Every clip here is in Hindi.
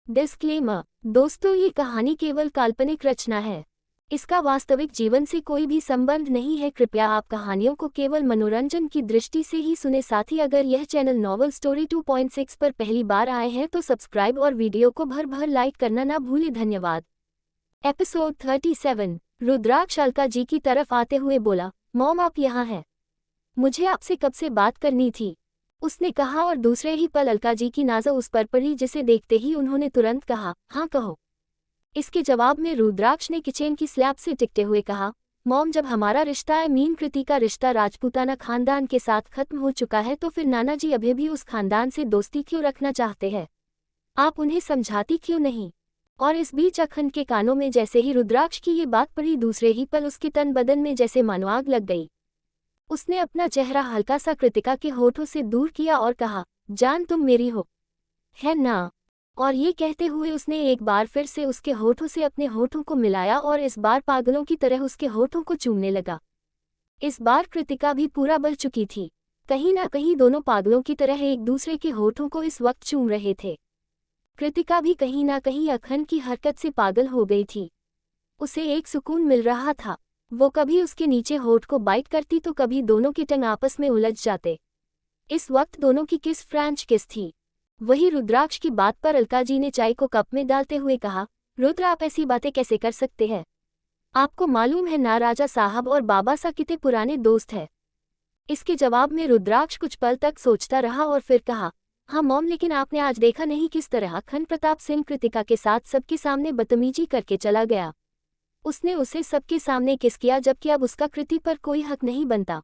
डिस्क्लेमर। दोस्तों, ये कहानी केवल काल्पनिक रचना है। इसका वास्तविक जीवन से कोई भी संबंध नहीं है। कृपया आप कहानियों को केवल मनोरंजन की दृष्टि से ही सुने। साथ ही अगर यह चैनल नॉवल स्टोरी 2.6 पर पहली बार आए हैं तो सब्सक्राइब और वीडियो को भर भर लाइक करना ना भूलें। धन्यवाद। एपिसोड 37। रुद्राक्ष अलका जी की तरफ आते हुए बोला, मॉम आप यहाँ हैं। मुझे आपसे कब से बात करनी थी, उसने कहा और दूसरे ही पल अलका जी की नज़र उस पर पड़ी, जिसे देखते ही उन्होंने तुरंत कहा, हाँ कहो। इसके जवाब में रुद्राक्ष ने किचन की स्लैब से टिकते हुए कहा, मॉम जब हमारा रिश्ता कृति का रिश्ता राजपूताना खानदान के साथ खत्म हो चुका है तो फिर नाना जी अभी भी उस खानदान से दोस्ती क्यों रखना चाहते हैं? आप उन्हें समझाती क्यों नहीं? और इस बीच अखंड के कानों में जैसे ही रुद्राक्ष की ये बात पड़ी, दूसरे ही पल उसके तन बदन में जैसे मानो आग लग गई। उसने अपना चेहरा हल्का सा कृतिका के होठों से दूर किया और कहा, जान तुम मेरी हो, है ना? और ये कहते हुए उसने एक बार फिर से उसके होठों से अपने होठों को मिलाया और इस बार पागलों की तरह उसके होठों को चूमने लगा। इस बार कृतिका भी पूरा बल चुकी थी। कहीं ना कहीं दोनों पागलों की तरह एक दूसरे के होठों को इस वक्त चूम रहे थे। कृतिका भी कहीं ना कहीं अखंड की हरकत से पागल हो गई थी। उसे एक सुकून मिल रहा था। वो कभी उसके नीचे होठ को बाइट करती तो कभी दोनों के टंग आपस में उलझ जाते। इस वक्त दोनों की किस फ्रेंच किस थी। वही रुद्राक्ष की बात पर अलका जी ने चाय को कप में डालते हुए कहा, रुद्र आप ऐसी बातें कैसे कर सकते हैं? आपको मालूम है ना राजा साहब और बाबा सा कितने पुराने दोस्त है। इसके जवाब में रुद्राक्ष कुछ पल तक सोचता रहा और फिर कहा, हाँ मॉम, लेकिन आपने आज देखा नहीं किस तरह अखंड प्रताप सिंह कृतिका के साथ सबके सामने बदतमीजी करके चला गया। उसने उसे सबके सामने किस किया, जबकि अब उसका कृति पर कोई हक नहीं बनता।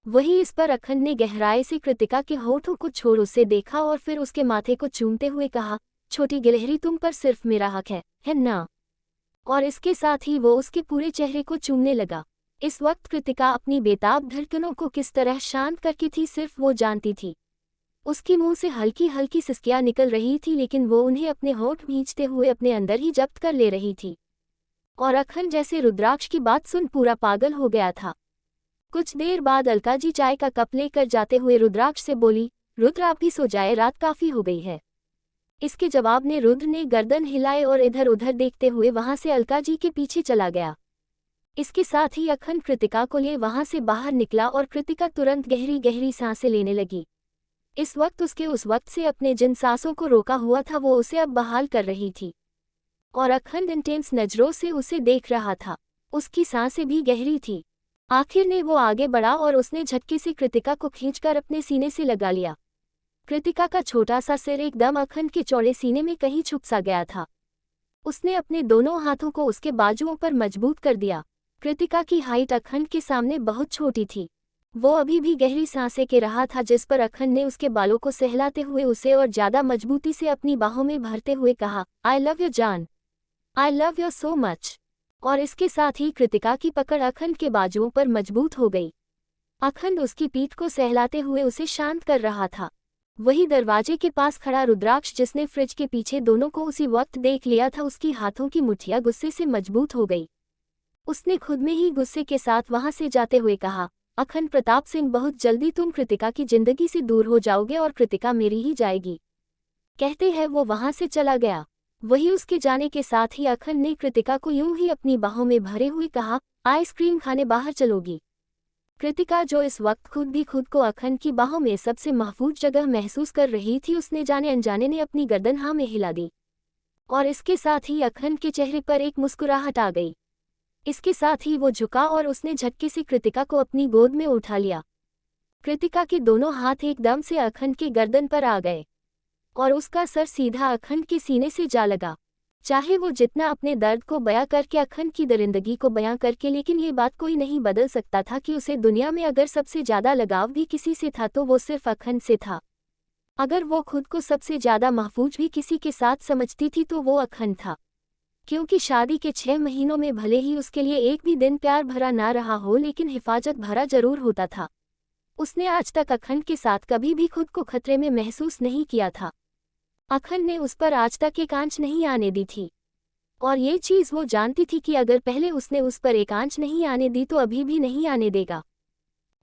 वही इस पर अखंड ने गहराई से कृतिका के होठों को छोड़ उसे देखा और फिर उसके माथे को चूमते हुए कहा, छोटी गिलहरी तुम पर सिर्फ मेरा हक है ना? और इसके साथ ही वो उसके पूरे चेहरे को चूमने लगा। इस वक्त कृतिका अपनी बेताब धड़कनों को किस तरह शांत करती थी सिर्फ वो जानती थी। उसकी मुंह से हल्की हल्की सिसकियां निकल रही थी, लेकिन वो उन्हें अपने होठ भींचते हुए अपने अंदर ही जब्त कर ले रही थी। और अखंड जैसे रुद्राक्ष की बात सुन पूरा पागल हो गया था। कुछ देर बाद अलका जी चाय का कप लेकर जाते हुए रुद्राक्ष से बोली, रुद्र आप भी सो जाए, रात काफी हो गई है। इसके जवाब में रुद्र ने गर्दन हिलाए और इधर उधर देखते हुए वहां से अलका जी के पीछे चला गया। इसके साथ ही अखंड कृतिका को लिए वहां से बाहर निकला और कृतिका तुरंत गहरी गहरी सांसें लेने लगी। इस वक्त उसके उस वक्त से अपने जिन सांसों को रोका हुआ था वो उसे अब बहाल कर रही थी। और अखंड इंटेंस नजरों से उसे देख रहा था। उसकी सांसें भी गहरी थी। आखिर ने वो आगे बढ़ा और उसने झटके से कृतिका को खींचकर अपने सीने से लगा लिया। कृतिका का छोटा सा सिर एकदम अखंड के चौड़े सीने में कहीं छुप सा गया था। उसने अपने दोनों हाथों को उसके बाजुओं पर मजबूत कर दिया। कृतिका की हाइट अखंड के सामने बहुत छोटी थी। वो अभी भी गहरी सांसें के रहा था, जिस पर अखंड ने उसके बालों को सहलाते हुए उसे और ज्यादा मजबूती से अपनी बाहों में भरते हुए कहा, आई लव यू जान, I love you so much. और इसके साथ ही कृतिका की पकड़ अखंड के बाजुओं पर मजबूत हो गई। अखंड उसकी पीठ को सहलाते हुए उसे शांत कर रहा था। वही दरवाजे के पास खड़ा रुद्राक्ष, जिसने फ्रिज के पीछे दोनों को उसी वक्त देख लिया था, उसकी हाथों की मुठ्ठियां गुस्से से मजबूत हो गई। उसने खुद में ही गुस्से के साथ वहां से जाते हुए कहा, अखंड प्रताप सिंह, बहुत जल्दी तुम कृतिका की जिंदगी से दूर हो जाओगे और कृतिका मेरी ही जाएगी। कहते हैं वो वहां से चला गया। वही उसके जाने के साथ ही अखंड ने कृतिका को यूं ही अपनी बाहों में भरे हुए कहा, आइसक्रीम खाने बाहर चलोगी? कृतिका, जो इस वक्त खुद भी खुद को अखंड की बाहों में सबसे महफूज जगह महसूस कर रही थी, उसने जाने अनजाने ने अपनी गर्दन हाँ में हिला दी। और इसके साथ ही अखंड के चेहरे पर एक मुस्कुराहट आ गई। इसके साथ ही वो झुका और उसने झटके से कृतिका को अपनी गोद में उठा लिया। कृतिका के दोनों हाथ एकदम से अखंड के गर्दन पर आ गए और उसका सर सीधा अखंड के सीने से जा लगा। चाहे वो जितना अपने दर्द को बयां करके, अखंड की दरिंदगी को बयां करके, लेकिन ये बात कोई नहीं बदल सकता था कि उसे दुनिया में अगर सबसे ज्यादा लगाव भी किसी से था तो वो सिर्फ अखंड से था। अगर वो खुद को सबसे ज्यादा महफूज भी किसी के साथ समझती थी तो वो अखंड था। क्योंकि शादी के 6 महीनों में भले ही उसके लिए एक भी दिन प्यार भरा ना रहा हो, लेकिन हिफाजत भरा जरूर होता था। उसने आज तक अखंड के साथ कभी भी खुद को खतरे में महसूस नहीं किया था। अखंड ने उस पर आज तक एक आंच नहीं आने दी थी। और ये चीज वो जानती थी कि अगर पहले उसने उस पर एक आंच नहीं आने दी तो अभी भी नहीं आने देगा।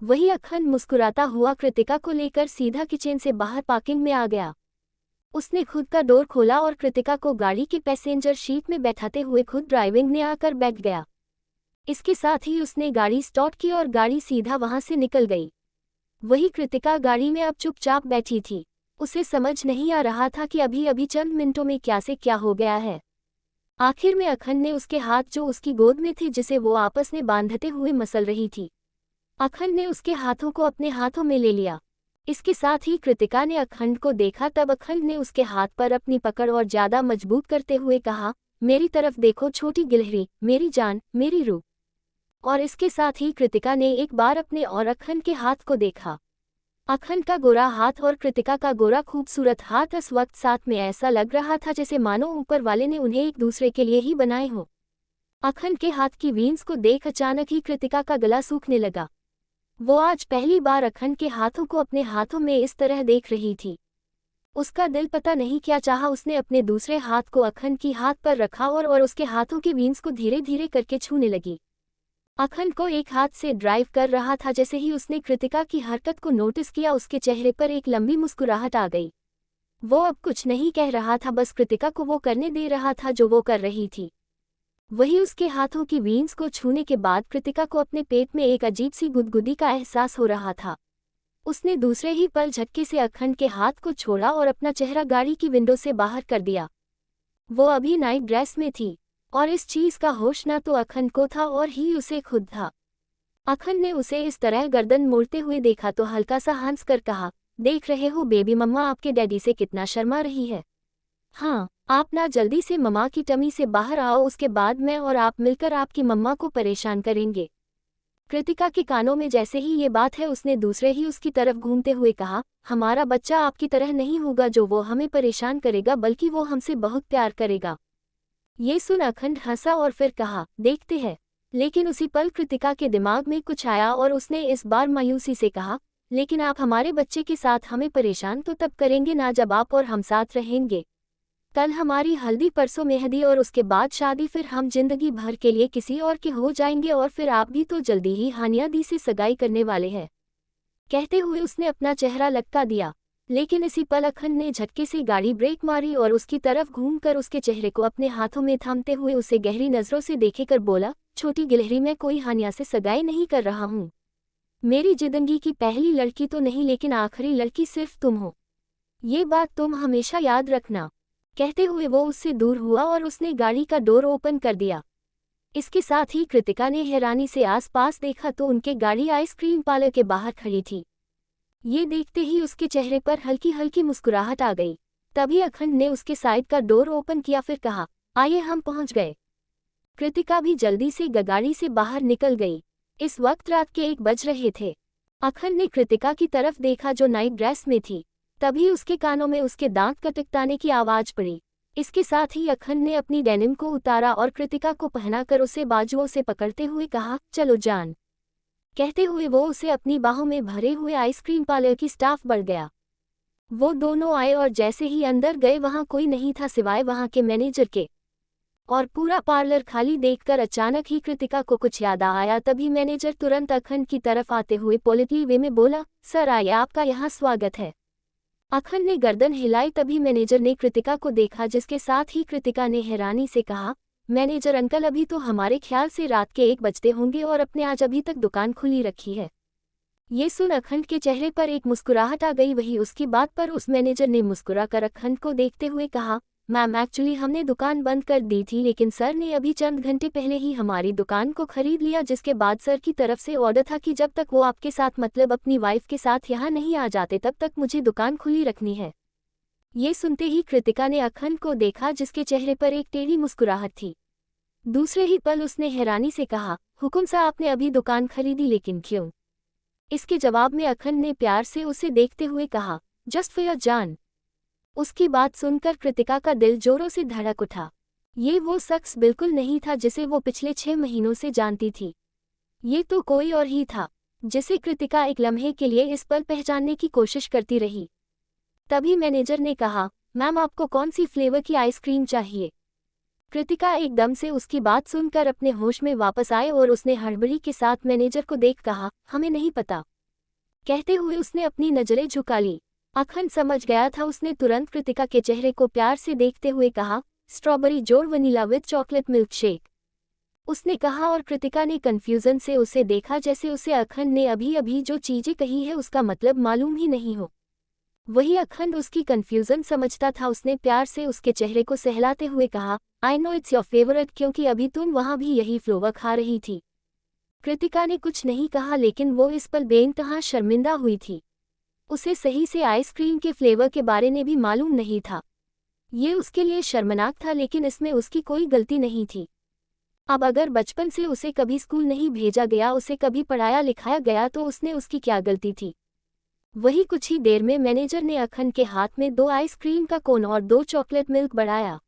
वही अखंड मुस्कुराता हुआ कृतिका को लेकर सीधा किचन से बाहर पार्किंग में आ गया। उसने खुद का डोर खोला और कृतिका को गाड़ी के पैसेंजर सीट में बैठाते हुए खुद ड्राइविंग में आकर बैठ गया। इसके साथ ही उसने गाड़ी स्टार्ट की और गाड़ी सीधा वहां से निकल गई। वही कृतिका गाड़ी में अब चुपचाप बैठी थी। उसे समझ नहीं आ रहा था कि अभी अभी चंद मिनटों में क्या से क्या हो गया है। आखिर में अखंड ने उसके हाथ जो उसकी गोद में थे जिसे वो आपस में बांधते हुए मसल रही थी, अखंड ने उसके हाथों को अपने हाथों में ले लिया। इसके साथ ही कृतिका ने अखंड को देखा तब अखंड ने उसके हाथ पर अपनी पकड़ और ज्यादा मजबूत करते हुए कहा, मेरी तरफ देखो छोटी गिलहरी, मेरी जान, मेरी रूह। और इसके साथ ही कृतिका ने एक बार अपने और अखंड के हाथ को देखा। अखंड का गोरा हाथ और कृतिका का गोरा खूबसूरत हाथ इस वक्त साथ में ऐसा लग रहा था जैसे मानो ऊपर वाले ने उन्हें एक दूसरे के लिए ही बनाए हो। अखंड के हाथ की वीन्स को देख अचानक ही कृतिका का गला सूखने लगा। वो आज पहली बार अखंड के हाथों को अपने हाथों में इस तरह देख रही थी। उसका दिल पता नहीं क्या चाहा, उसने अपने दूसरे हाथ को अखंड की हाथ पर रखा और उसके हाथों के वीन्स को धीरे धीरे करके छूने लगी। अखंड को एक हाथ से ड्राइव कर रहा था। जैसे ही उसने कृतिका की हरकत को नोटिस किया उसके चेहरे पर एक लंबी मुस्कुराहट आ गई। वो अब कुछ नहीं कह रहा था, बस कृतिका को वो करने दे रहा था जो वो कर रही थी। वही उसके हाथों की वीन्स को छूने के बाद कृतिका को अपने पेट में एक अजीब सी गुदगुदी का एहसास हो रहा था। उसने दूसरे ही पल झटके से अखंड के हाथ को छोड़ा और अपना चेहरा गाड़ी की विंडो से बाहर कर दिया। वो अभी नाइट ड्रेस में थी और इस चीज का होश न तो अखंड को था और ही उसे खुद था। अखंड ने उसे इस तरह गर्दन मोड़ते हुए देखा तो हल्का सा हंस कर कहा, देख रहे हो बेबी, मम्मा आपके डैडी से कितना शर्मा रही है। हाँ, आप ना जल्दी से मम्मा की टमी से बाहर आओ, उसके बाद मैं और आप मिलकर आपकी मम्मा को परेशान करेंगे। कृतिका के कानों में जैसे ही ये बात है उसने दूसरे ही उसकी तरफ घूमते हुए कहा, हमारा बच्चा आपकी तरह नहीं होगा जो वो हमें परेशान करेगा, बल्कि वो हमसे बहुत प्यार करेगा। ये सुन अखंड हंसा और फिर कहा, देखते हैं। लेकिन उसी पल कृतिका के दिमाग में कुछ आया और उसने इस बार मायूसी से कहा, लेकिन आप हमारे बच्चे के साथ हमें परेशान तो तब करेंगे ना जब आप और हम साथ रहेंगे। कल हमारी हल्दी, परसों मेहंदी और उसके बाद शादी, फिर हम जिंदगी भर के लिए किसी और के हो जाएंगे और फिर आप भी तो जल्दी ही हानिया दी से सगाई करने वाले हैं। कहते हुए उसने अपना चेहरा लटका दिया। लेकिन इसी पल अखंड ने झटके से गाड़ी ब्रेक मारी और उसकी तरफ घूमकर उसके चेहरे को अपने हाथों में थामते हुए उसे गहरी नजरों से देखेकर बोला, छोटी गिलहरी, मैं कोई हानिया से सगाई नहीं कर रहा हूँ। मेरी जिंदगी की पहली लड़की तो नहीं लेकिन आखिरी लड़की सिर्फ तुम हो। ये बात तुम हमेशा याद रखना। कहते हुए वो उससे दूर हुआ और उसने गाड़ी का डोर ओपन कर दिया। इसके साथ ही कृतिका ने हैरानी से आसपास देखा तो उनके गाड़ी आइसक्रीम पार्लर के बाहर खड़ी थी। ये देखते ही उसके चेहरे पर हल्की हल्की मुस्कुराहट आ गई। तभी अखंड ने उसके साइड का डोर ओपन किया, फिर कहा, आइए हम पहुंच गए। कृतिका भी जल्दी से गाड़ी से बाहर निकल गई। इस वक्त रात के 1 बज रहे थे। अखंड ने कृतिका की तरफ देखा जो नाइट ड्रेस में थी। तभी उसके कानों में उसके दांत कटकटाने की आवाज पड़ी। इसके साथ ही अखंड ने अपनी डेनिम को उतारा और कृतिका को पहनाकर उसे बाजुओं से पकड़ते हुए कहा, चलो जान। कहते हुए वो उसे अपनी बाहों में भरे हुए आइसक्रीम पार्लर की स्टाफ बढ़ गया। वो दोनों आए और जैसे ही अंदर गए वहां कोई नहीं था सिवाय वहां के मैनेजर के। और पूरा पार्लर खाली देखकर अचानक ही कृतिका को कुछ याद आया। तभी मैनेजर तुरंत अखंड की तरफ आते हुए पोलाइटली वे में बोला, सर आइए, आपका यहाँ स्वागत है। अखंड ने गर्दन हिलाई। तभी मैनेजर ने कृतिका को देखा, जिसके साथ ही कृतिका ने हैरानी से कहा, मैनेजर अंकल, अभी तो हमारे ख्याल से रात के 1 बजते होंगे और अपने आज अभी तक दुकान खुली रखी है। ये सुन अखंड के चेहरे पर एक मुस्कुराहट आ गई। वही उसकी बात पर उस मैनेजर ने मुस्कुराकर अखंड को देखते हुए कहा, मैम एक्चुअली हमने दुकान बंद कर दी थी, लेकिन सर ने अभी चंद घंटे पहले ही हमारी दुकान को खरीद लिया, जिसके बाद सर की तरफ से ऑर्डर था कि जब तक वो आपके साथ मतलब अपनी वाइफ के साथ यहाँ नहीं आ जाते तब तक मुझे दुकान खुली रखनी है। ये सुनते ही कृतिका ने अखंड को देखा, जिसके चेहरे पर एक टेढ़ी मुस्कुराहट थी। दूसरे ही पल उसने हैरानी से कहा, हुकुम सा आपने अभी दुकान खरीदी, लेकिन क्यों? इसके जवाब में अखंड ने प्यार से उसे देखते हुए कहा, जस्ट फॉर योर जान। उसकी बात सुनकर कृतिका का दिल जोरों से धड़क उठा। ये वो शख्स बिल्कुल नहीं था जिसे वो पिछले 6 महीनों से जानती थी। ये तो कोई और ही था, जिसे कृतिका एक लम्हे के लिए इस पल पहचानने की कोशिश करती रही। तभी मैनेजर ने कहा, मैम आपको कौन सी फ्लेवर की आइसक्रीम चाहिए? कृतिका एकदम से उसकी बात सुनकर अपने होश में वापस आए और उसने हड़बड़ी के साथ मैनेजर को देख कहा, हमें नहीं पता। कहते हुए उसने अपनी नजरें झुका ली। अखंड समझ गया था। उसने तुरंत कृतिका के चेहरे को प्यार से देखते हुए कहा, स्ट्रॉबेरी जोड़ vanilla with chocolate milk shake. उसने कहा और कृतिका ने कंफ्यूजन से उसे देखा, जैसे उसे अखंड ने अभी अभी जो चीजें कही है उसका मतलब मालूम ही नहीं हो। वही अखंड उसकी कंफ्यूजन समझता था। उसने प्यार से उसके चेहरे को सहलाते हुए कहा, I know it's your favourite, क्योंकि अभी तुम वहां भी यही फ्लेवर खा रही थी। कृतिका ने कुछ नहीं कहा, लेकिन वो इस पल बेइंतहा शर्मिंदा हुई थी। उसे सही से आइसक्रीम के फ्लेवर के बारे में भी मालूम नहीं था। ये उसके लिए शर्मनाक था, लेकिन इसमें उसकी कोई गलती नहीं थी। अब अगर बचपन से उसे कभी स्कूल नहीं भेजा गया, उसे कभी पढ़ाया लिखाया गया, तो उसने उसकी क्या गलती थी। वही कुछ ही देर में मैनेजर ने अखंड के हाथ में 2 आइसक्रीम का कोन और 2 चॉकलेट मिल्क बढ़ाया,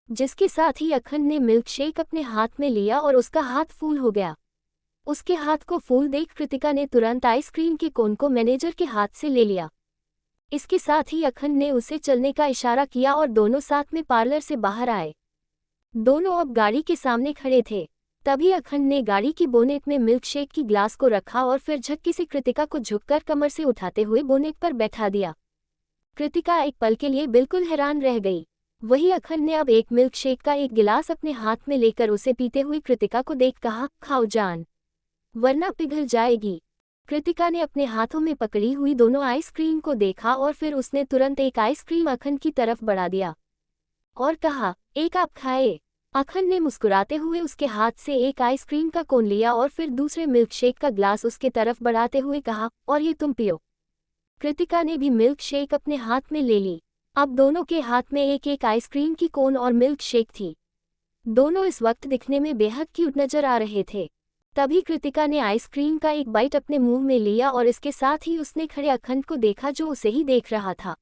जिसके साथ ही अखंड ने मिल्क शेक अपने हाथ में लिया और उसका हाथ फूल हो गया। उसके हाथ को फूल देख कृतिका ने तुरंत आइसक्रीम के कोन को मैनेजर के हाथ से ले लिया। इसके साथ ही अखंड ने उसे चलने का इशारा किया और दोनों साथ में पार्लर से बाहर आए। दोनों अब गाड़ी के सामने खड़े थे। तभी अखंड ने गाड़ी की बोनेट में मिल्क शेक की ग्लास को रखा और फिर झटके से कृतिका को झुककर कमर से उठाते हुए बोनेट पर बैठा दिया। कृतिका एक पल के लिए बिल्कुल हैरान रह गई। वही अखंड ने अब एक मिल्क शेक का एक गिलास अपने हाथ में लेकर उसे पीते हुए कृतिका को देख कहा, खाओ जान, वरना पिघल जाएगी। कृतिका ने अपने हाथों में पकड़ी हुई दोनों आइसक्रीम को देखा और फिर उसने तुरंत एक आइसक्रीम अखंड की तरफ बढ़ा दिया और कहा, एक आप खाए। अखंड ने मुस्कुराते हुए उसके हाथ से एक आइसक्रीम का कोन लिया और फिर दूसरे मिल्क शेक का ग्लास उसके तरफ बढ़ाते हुए कहा, और ये तुम पियो। कृतिका ने भी मिल्क शेक अपने हाथ में ले ली। अब दोनों के हाथ में एक एक आइसक्रीम की कोन और मिल्क शेक थी। दोनों इस वक्त दिखने में बेहद क्यूट नजर आ रहे थे। तभी कृतिका ने आइसक्रीम का एक बाइट अपने मुंह में लिया और इसके साथ ही उसने खड़े अखंड को देखा, जो उसे ही देख रहा था।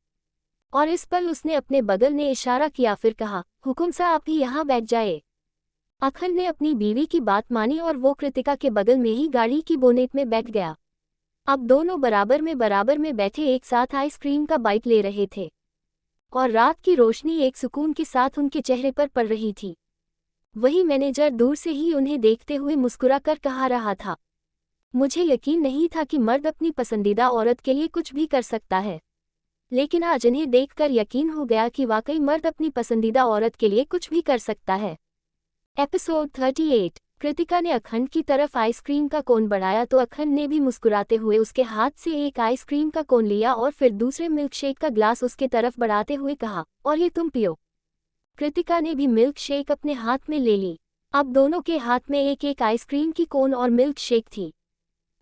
और इस पल उसने अपने बगल ने इशारा किया, फिर कहा, हुकुम सा आप ही यहाँ बैठ जाए। अखंड ने अपनी बीवी की बात मानी और वो कृतिका के बगल में ही गाड़ी की बोनेट में बैठ गया। अब दोनों बराबर में बैठे एक साथ आइसक्रीम का बाइट ले रहे थे और रात की रोशनी एक सुकून के साथ उनके चेहरे पर पड़ रही थी। वही मैनेजर दूर से ही उन्हें देखते हुए मुस्कुरा कर कहा रहा था, मुझे यकीन नहीं था कि मर्द अपनी पसंदीदा औरत के लिए कुछ भी कर सकता है, लेकिन आज इन्हें देखकर यकीन हो गया कि वाकई मर्द अपनी पसंदीदा औरत के लिए कुछ भी कर सकता है। एपिसोड 38। कृतिका ने अखंड की तरफ आइसक्रीम का कोन बढ़ाया तो अखंड ने भी मुस्कुराते हुए उसके हाथ से एक आइसक्रीम का कोन लिया और फिर दूसरे मिल्कशेक का ग्लास उसके तरफ बढ़ाते हुए कहा, और ये तुम पियो। कृतिका ने भी मिल्क शेक अपने हाथ में ले ली। अब दोनों के हाथ में एक एक आइसक्रीम की कोन और मिल्क शेक थी।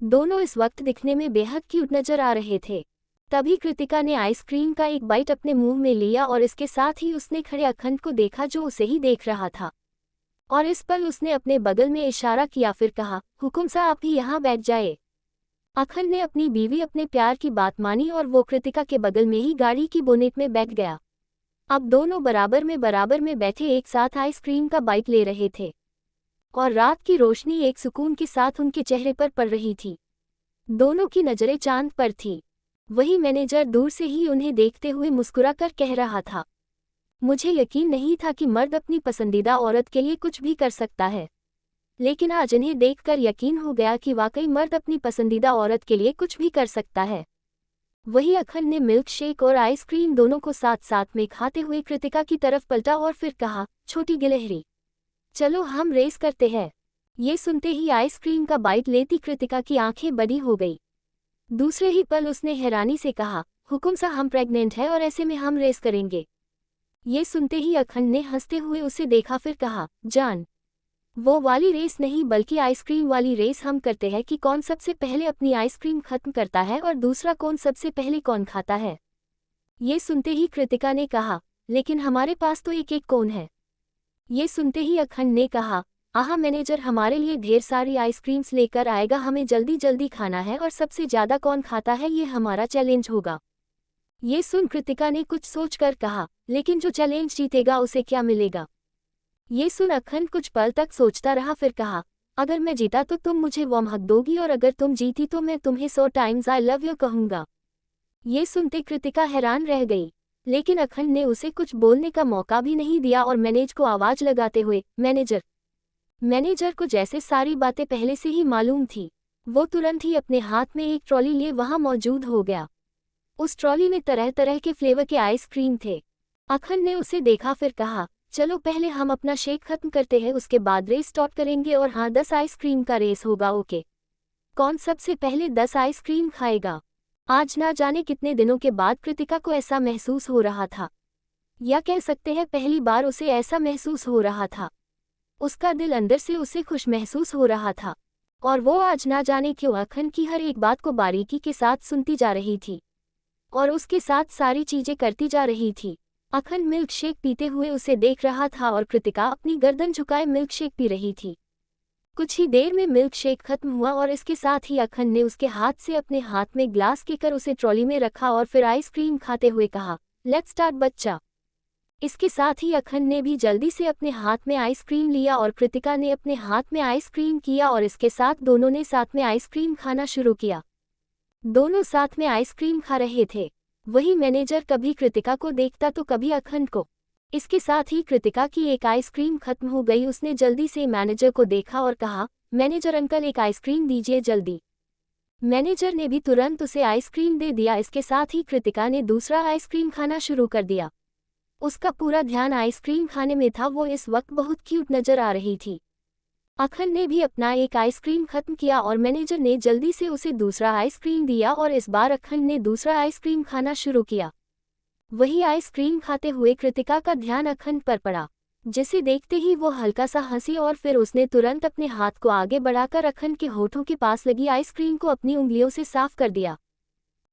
दोनों इस वक्त दिखने में बेहद क्यूट नजर आ रहे थे। तभी कृतिका ने आइसक्रीम का एक बाइट अपने मुंह में लिया और इसके साथ ही उसने खड़े अखंड को देखा, जो उसे ही देख रहा था। और इस पल उसने अपने बगल में इशारा किया, फिर कहा, हुकुम सा आप ही यहाँ बैठ जाए। अखंड ने अपनी बीवी अपने प्यार की बात मानी और वो कृतिका के बगल में ही गाड़ी की बोनेट में बैठ गया। अब दोनों बराबर में बैठे एक साथ आइसक्रीम का बाइट ले रहे थे और रात की रोशनी एक सुकून के साथ उनके चेहरे पर पड़ रही थी। दोनों की नजरें चांद पर थी। वही मैनेजर दूर से ही उन्हें देखते हुए मुस्कुराकर कह रहा था, मुझे यकीन नहीं था कि मर्द अपनी पसंदीदा औरत के लिए कुछ भी कर सकता है, लेकिन आज इन्हें देखकर यकीन हो गया कि वाकई मर्द अपनी पसंदीदा औरत के लिए कुछ भी कर सकता है। वही अखंड ने मिल्क शेक और आइसक्रीम दोनों को साथ साथ में खाते हुए कृतिका की तरफ पलटा और फिर कहा, छोटी गिलहरी, चलो हम रेस करते हैं। ये सुनते ही आइसक्रीम का बाइट लेती कृतिका की आंखें बड़ी हो गई। दूसरे ही पल उसने हैरानी से कहा, हुकुम सा हम प्रेग्नेंट है और ऐसे में हम रेस करेंगे। ये सुनते ही अखंड ने हंसते हुए उसे देखा, फिर कहा, जान, वो वाली रेस नहीं बल्कि आइसक्रीम वाली रेस हम करते हैं कि कौन सबसे पहले अपनी आइसक्रीम खत्म करता है और दूसरा कौन सबसे पहले कौन खाता है। ये सुनते ही कृतिका ने कहा, लेकिन हमारे पास तो एक एक कोन है। ये सुनते ही अखंड ने कहा, आहा मैनेजर हमारे लिए ढेर सारी आइसक्रीम्स लेकर आएगा, हमें जल्दी जल्दी खाना है और सबसे ज्यादा कौन खाता है ये हमारा चैलेंज होगा। ये सुन कृतिका ने कुछ सोचकर कहा, लेकिन जो चैलेंज जीतेगा उसे क्या मिलेगा। ये सुन अखंड कुछ पल तक सोचता रहा, फिर कहा, अगर मैं जीता तो तुम मुझे वार्म हग दोगी और अगर तुम जीती तो मैं तुम्हें 100 टाइम्स आई लव यू कहूंगा। ये सुनते कृतिका हैरान रह गई, लेकिन अखंड ने उसे कुछ बोलने का मौका भी नहीं दिया और मैनेज को आवाज लगाते हुए, मैनेजर को जैसे सारी बातें पहले से ही मालूम थी। वो तुरंत ही अपने हाथ में एक ट्रॉली लिए वहां मौजूद हो गया। उस ट्रॉली में तरह तरह के फ्लेवर के आइसक्रीम थे। अखन ने उसे देखा, फिर कहा, चलो पहले हम अपना शेक खत्म करते हैं, उसके बाद रेस स्टार्ट करेंगे। और हाँ, 10 आइसक्रीम का रेस होगा, ओके? कौन सबसे पहले 10 आइसक्रीम खाएगा? आज ना जाने कितने दिनों के बाद कृतिका को ऐसा महसूस हो रहा था, या कह सकते हैं पहली बार उसे ऐसा महसूस हो रहा था। उसका दिल अंदर से उसे खुश महसूस हो रहा था, और वो आज ना जाने क्यों अखन की हर एक बात को बारीकी के साथ सुनती जा रही थी और उसके साथ सारी चीजें करती जा रही थी। अखन मिल्क शेक पीते हुए उसे देख रहा था और कृतिका अपनी गर्दन झुकाए मिल्क शेक पी रही थी। कुछ ही देर में मिल्क शेक खत्म हुआ और इसके साथ ही अखन ने उसके हाथ से अपने हाथ में ग्लास लेकर उसे ट्रॉली में रखा और फिर आइसक्रीम खाते हुए कहा, लेट्स स्टार्ट बच्चा। इसके साथ ही अखन ने भी जल्दी से अपने हाथ में आइसक्रीम लिया और कृतिका ने अपने हाथ में आइसक्रीम किया और इसके साथ दोनों ने साथ में आइसक्रीम खाना शुरू किया। दोनों साथ में आइसक्रीम खा रहे थे। वही मैनेजर कभी कृतिका को देखता तो कभी अखन को। इसके साथ ही कृतिका की एक आइसक्रीम खत्म हो गई। उसने जल्दी से मैनेजर को देखा और कहा, मैनेजर अंकल, एक आइसक्रीम दीजिए जल्दी। मैनेजर ने भी तुरंत उसे आइसक्रीम दे दिया। इसके साथ ही कृतिका ने दूसरा आइसक्रीम खाना शुरू कर दिया। उसका पूरा ध्यान आइसक्रीम खाने में था। वो इस वक्त बहुत क्यूट नजर आ रही थी। अखन ने भी अपना एक आइसक्रीम खत्म किया और मैनेजर ने जल्दी से उसे दूसरा आइसक्रीम दिया और इस बार अखन ने दूसरा आइसक्रीम खाना शुरू किया। वही आइसक्रीम खाते हुए कृतिका का ध्यान अखन पर पड़ा, जिसे देखते ही वो हल्का सा हंसी और फिर उसने तुरंत अपने हाथ को आगे बढ़ाकर अखन के होठों के पास लगी आइसक्रीम को अपनी उंगलियों से साफ कर दिया।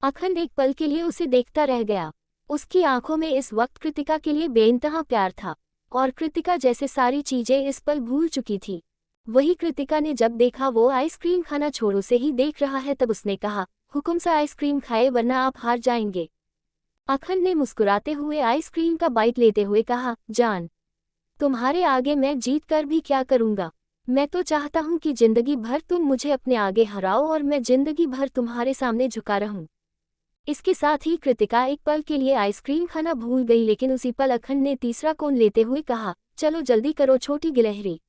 अखन एक पल के लिए उसे देखता रह गया। उसकी आंखों में इस वक्त कृतिका के लिए बेइंतहा प्यार था और कृतिका जैसे सारी चीजें इस पल भूल चुकी थी। वही कृतिका ने जब देखा वो आइसक्रीम खाना छोड़ उसे ही देख रहा है, तब उसने कहा, हुक्म से आइसक्रीम खाए वरना आप हार जाएंगे। अखन ने मुस्कुराते हुए आइसक्रीम का बाइट लेते हुए कहा, जान, तुम्हारे आगे मैं जीत कर भी क्या करूंगा। मैं तो चाहता हूं कि जिंदगी भर तुम मुझे अपने आगे हराओ और मैं जिंदगी भर तुम्हारे सामने झुका रहूं। इसके साथ ही कृतिका एक पल के लिए आइसक्रीम खाना भूल गई, लेकिन उसी पल अखन ने तीसरा कोन लेते हुए कहा, चलो जल्दी करो छोटी गिलहरी,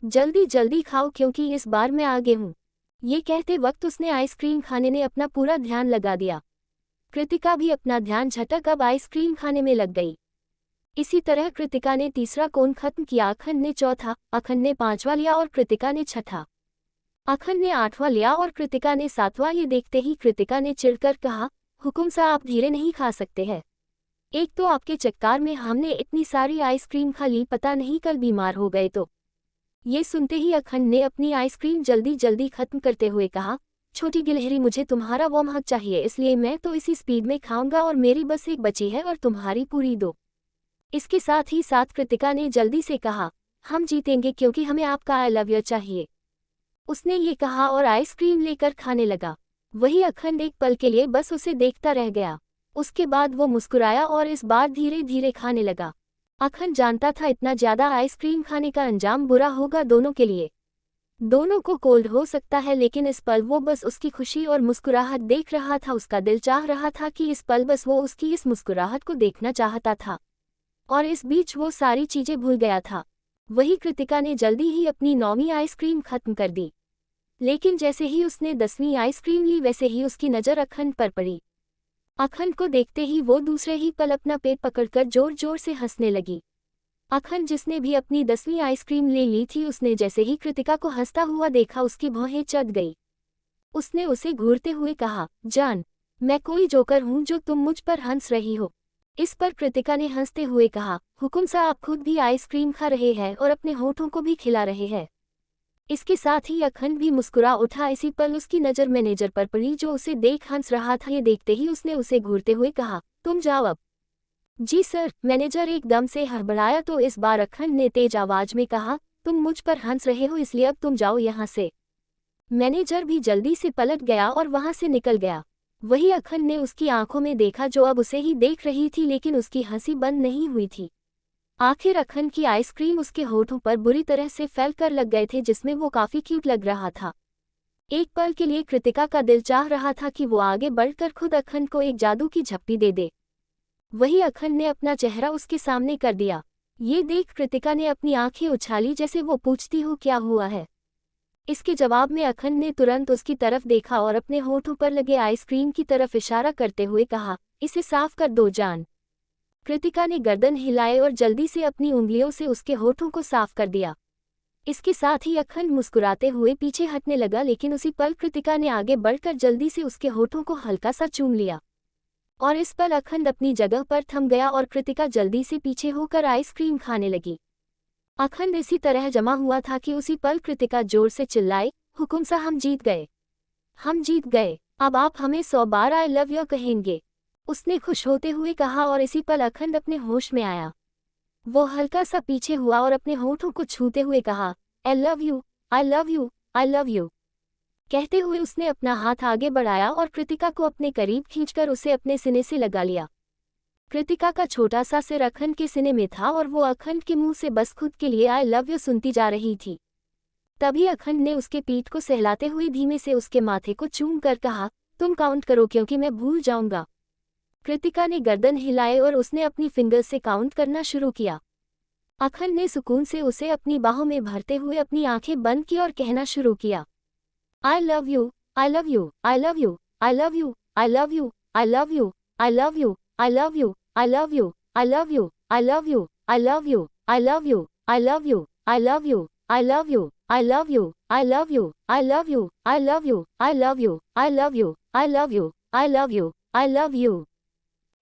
जल्दी जल्दी खाओ क्योंकि इस बार मैं आगे हूँ। ये कहते वक्त उसने आइसक्रीम खाने में अपना पूरा ध्यान लगा दिया। कृतिका भी अपना ध्यान झटक अब आइसक्रीम खाने में लग गई। इसी तरह कृतिका ने तीसरा कोन खत्म किया, अखन ने चौथा, अखन ने पांचवा लिया और कृतिका ने छठा, अखन ने आठवां लिया और कृतिका ने सातवां। ये देखते ही कृतिका ने चिढ़कर कहा, हुकुम सा आप धीरे नहीं खा सकते हैं। एक तो आपके चक्कर में हमने इतनी सारी आइसक्रीम खा ली, पता नहीं कल बीमार हो गए तो। ये सुनते ही अखन ने अपनी आइसक्रीम जल्दी जल्दी खत्म करते हुए कहा, छोटी गिलहरी, मुझे तुम्हारा वार्म हग चाहिए, इसलिए मैं तो इसी स्पीड में खाऊंगा और मेरी बस एक बची है और तुम्हारी पूरी दो। इसके साथ ही साथ कृतिका ने जल्दी से कहा, हम जीतेंगे क्योंकि हमें आपका आई लव यू चाहिए। उसने ये कहा और आइसक्रीम लेकर खाने लगा। वही अखन एक पल के लिए बस उसे देखता रह गया। उसके बाद वो मुस्कुराया और इस बार धीरे धीरे खाने लगा। अखन जानता था इतना ज्यादा आइसक्रीम खाने का अंजाम बुरा होगा दोनों के लिए। दोनों को कोल्ड हो सकता है, लेकिन इस पल वो बस उसकी खुशी और मुस्कुराहट देख रहा था। उसका दिल चाह रहा था कि इस पल बस वो उसकी इस मुस्कुराहट को देखना चाहता था और इस बीच वो सारी चीजें भूल गया था। वही कृतिका ने जल्दी ही अपनी 9वीं आइसक्रीम खत्म कर दी, लेकिन जैसे ही उसने 10वीं आइसक्रीम ली वैसे ही उसकी नज़र अखन पर पड़ी। अखन को देखते ही वो दूसरे ही पल अपना पेट पकड़कर जोर जोर से हंसने लगी। अखन, जिसने भी अपनी 10वीं आइसक्रीम ले ली थी, उसने जैसे ही कृतिका को हंसता हुआ देखा उसकी भौहें चढ़ गई। उसने उसे घूरते हुए कहा, जान, मैं कोई जोकर हूँ जो तुम मुझ पर हंस रही हो। इस पर कृतिका ने हंसते हुए कहा, हुकुम सा आप खुद भी आइसक्रीम खा रहे हैं और अपने होठों को भी खिला रहे हैं। इसके साथ ही अखन भी मुस्कुरा उठा। इसी पल उसकी नज़र मैनेजर पर पड़ी जो उसे देख हंस रहा था। ये देखते ही उसने उसे घूरते हुए कहा, तुम जाओ अब। जी सर। मैनेजर एकदम से हड़बड़ाया तो इस बार अखन ने तेज आवाज में कहा, तुम मुझ पर हंस रहे हो इसलिए अब तुम जाओ यहाँ से। मैनेजर भी जल्दी से पलट गया और वहां से निकल गया। वही अखन ने उसकी आंखों में देखा जो अब उसे ही देख रही थी, लेकिन उसकी हंसी बंद नहीं हुई थी। आखिर अखन की आइसक्रीम उसके होठों पर बुरी तरह से फैल कर लग गए थे, जिसमें वो काफी क्यूट लग रहा था। एक पल के लिए कृतिका का दिल चाह रहा था कि वो आगे बढ़कर खुद अखन को एक जादू की झप्पी दे दे। वही अखन ने अपना चेहरा उसके सामने कर दिया। ये देख कृतिका ने अपनी आंखें उछाली जैसे वो पूछती हो क्या हुआ है। इसके जवाब में अखंड ने तुरंत उसकी तरफ देखा और अपने होठों पर लगे आइसक्रीम की तरफ इशारा करते हुए कहा, इसे साफ कर दो जान। कृतिका ने गर्दन हिलाए और जल्दी से अपनी उंगलियों से उसके होठों को साफ कर दिया। इसके साथ ही अखंड मुस्कुराते हुए पीछे हटने लगा, लेकिन उसी पल कृतिका ने आगे बढ़कर जल्दी से उसके होठों को हल्का सा चूम लिया और इस पल अखंड अपनी जगह पर थम गया और कृतिका जल्दी से पीछे होकर आइसक्रीम खाने लगी। अखंड इसी तरह जमा हुआ था कि उसी पल कृतिका जोर से चिल्लाए, हुकुम सा हम जीत गए, हम जीत गए, अब आप हमें 100 बार आई लव यू कहेंगे। उसने खुश होते हुए कहा और इसी पल अखंड अपने होश में आया। वो हल्का सा पीछे हुआ और अपने होठों को छूते हुए कहा, I love you, I love you, I love you. कहते हुए उसने अपना हाथ आगे बढ़ाया और कृतिका को अपने करीब खींचकर उसे अपने सीने से लगा लिया। कृतिका का छोटा सा सिर अखंड के सीने में था और वो अखंड के मुंह से बस खुद के लिए आई लव यू सुनती जा रही थी। तभी अखंड ने उसके पीठ को सहलाते हुए धीमे से उसके माथे को चूम कर कहा, तुम काउंट करो क्योंकि मैं भूल जाऊंगा। कृतिका ने गर्दन हिलाए और उसने अपनी फिंगर से काउंट करना शुरू किया। अखंड ने सुकून से उसे अपनी बाहों में भरते हुए अपनी आंखें बंद की और कहना शुरू किया, I love you, I love you, I love you, I love you, I love you, I love you, I love you, I love you, I love you, I love you, I love you, I love you, I love you, I love you, I love you, I love you, I love you, I love you, I love you, I love you, I love you, I love you, I love you, I love you, I love you।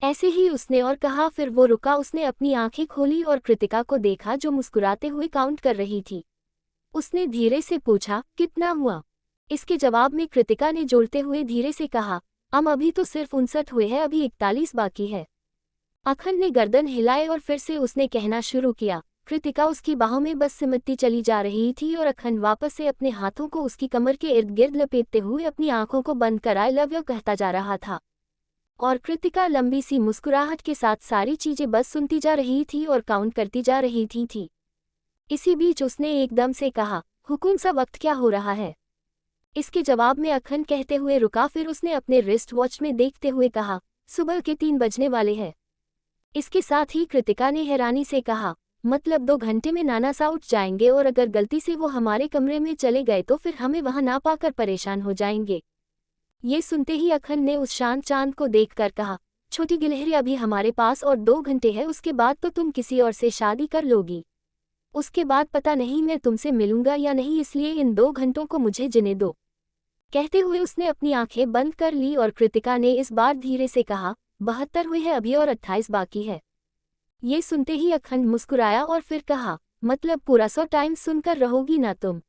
ऐसे ही उसने और कहा, फिर वो रुका। उसने अपनी आंखें खोली और कृतिका को देखा जो मुस्कुराते हुए काउंट कर रही थी। उसने धीरे से पूछा, कितना हुआ? इसके जवाब में कृतिका ने जोड़ते हुए धीरे से कहा, अभी तो सिर्फ 59 हुए हैं, अभी 41 बाकी है। अखंड ने गर्दन हिलाए और फिर से उसने कहना शुरू किया। कृतिका उसकी बाहों में बस सिमटती चली जा रही थी और अखंड वापस से अपने हाथों को उसकी कमर के इर्द गिर्द लपेटते हुए अपनी आंखों को बंद कर आई लव यू कहता जा रहा था। और कृतिका लंबी सी मुस्कुराहट के साथ सारी चीजें बस सुनती जा रही थी और काउंट करती जा रही थी। इसी बीच उसने एकदम से कहा, हुकुम सा वक्त क्या हो रहा है? इसके जवाब में अखंड कहते हुए रुका। फिर उसने अपने रिस्ट वॉच में देखते हुए कहा, सुबह के 3 बजने वाले हैं। इसके साथ ही कृतिका ने हैरानी से कहा, मतलब 2 घंटे में नाना सा उठ जाएंगे और अगर गलती से वो हमारे कमरे में चले गए तो फिर हमें वहां ना पाकर परेशान हो जाएंगे। ये सुनते ही अखंड ने उस शांत चांद को देखकर कहा, छोटी गिलहरी अभी हमारे पास और 2 घंटे है, उसके बाद तो तुम किसी और से शादी कर लोगी। उसके बाद पता नहीं मैं तुमसे मिलूंगा या नहीं, इसलिए इन 2 घंटों को मुझे जीने दो। कहते हुए उसने अपनी आंखें बंद कर ली और कृतिका ने इस बार धीरे से कहा, 72 हुए हैं अभी और 28 बाकी है। ये सुनते ही अखंड मुस्कुराया और फिर कहा, मतलब पूरा 100 टाइम सुनकर रहोगी ना तुम?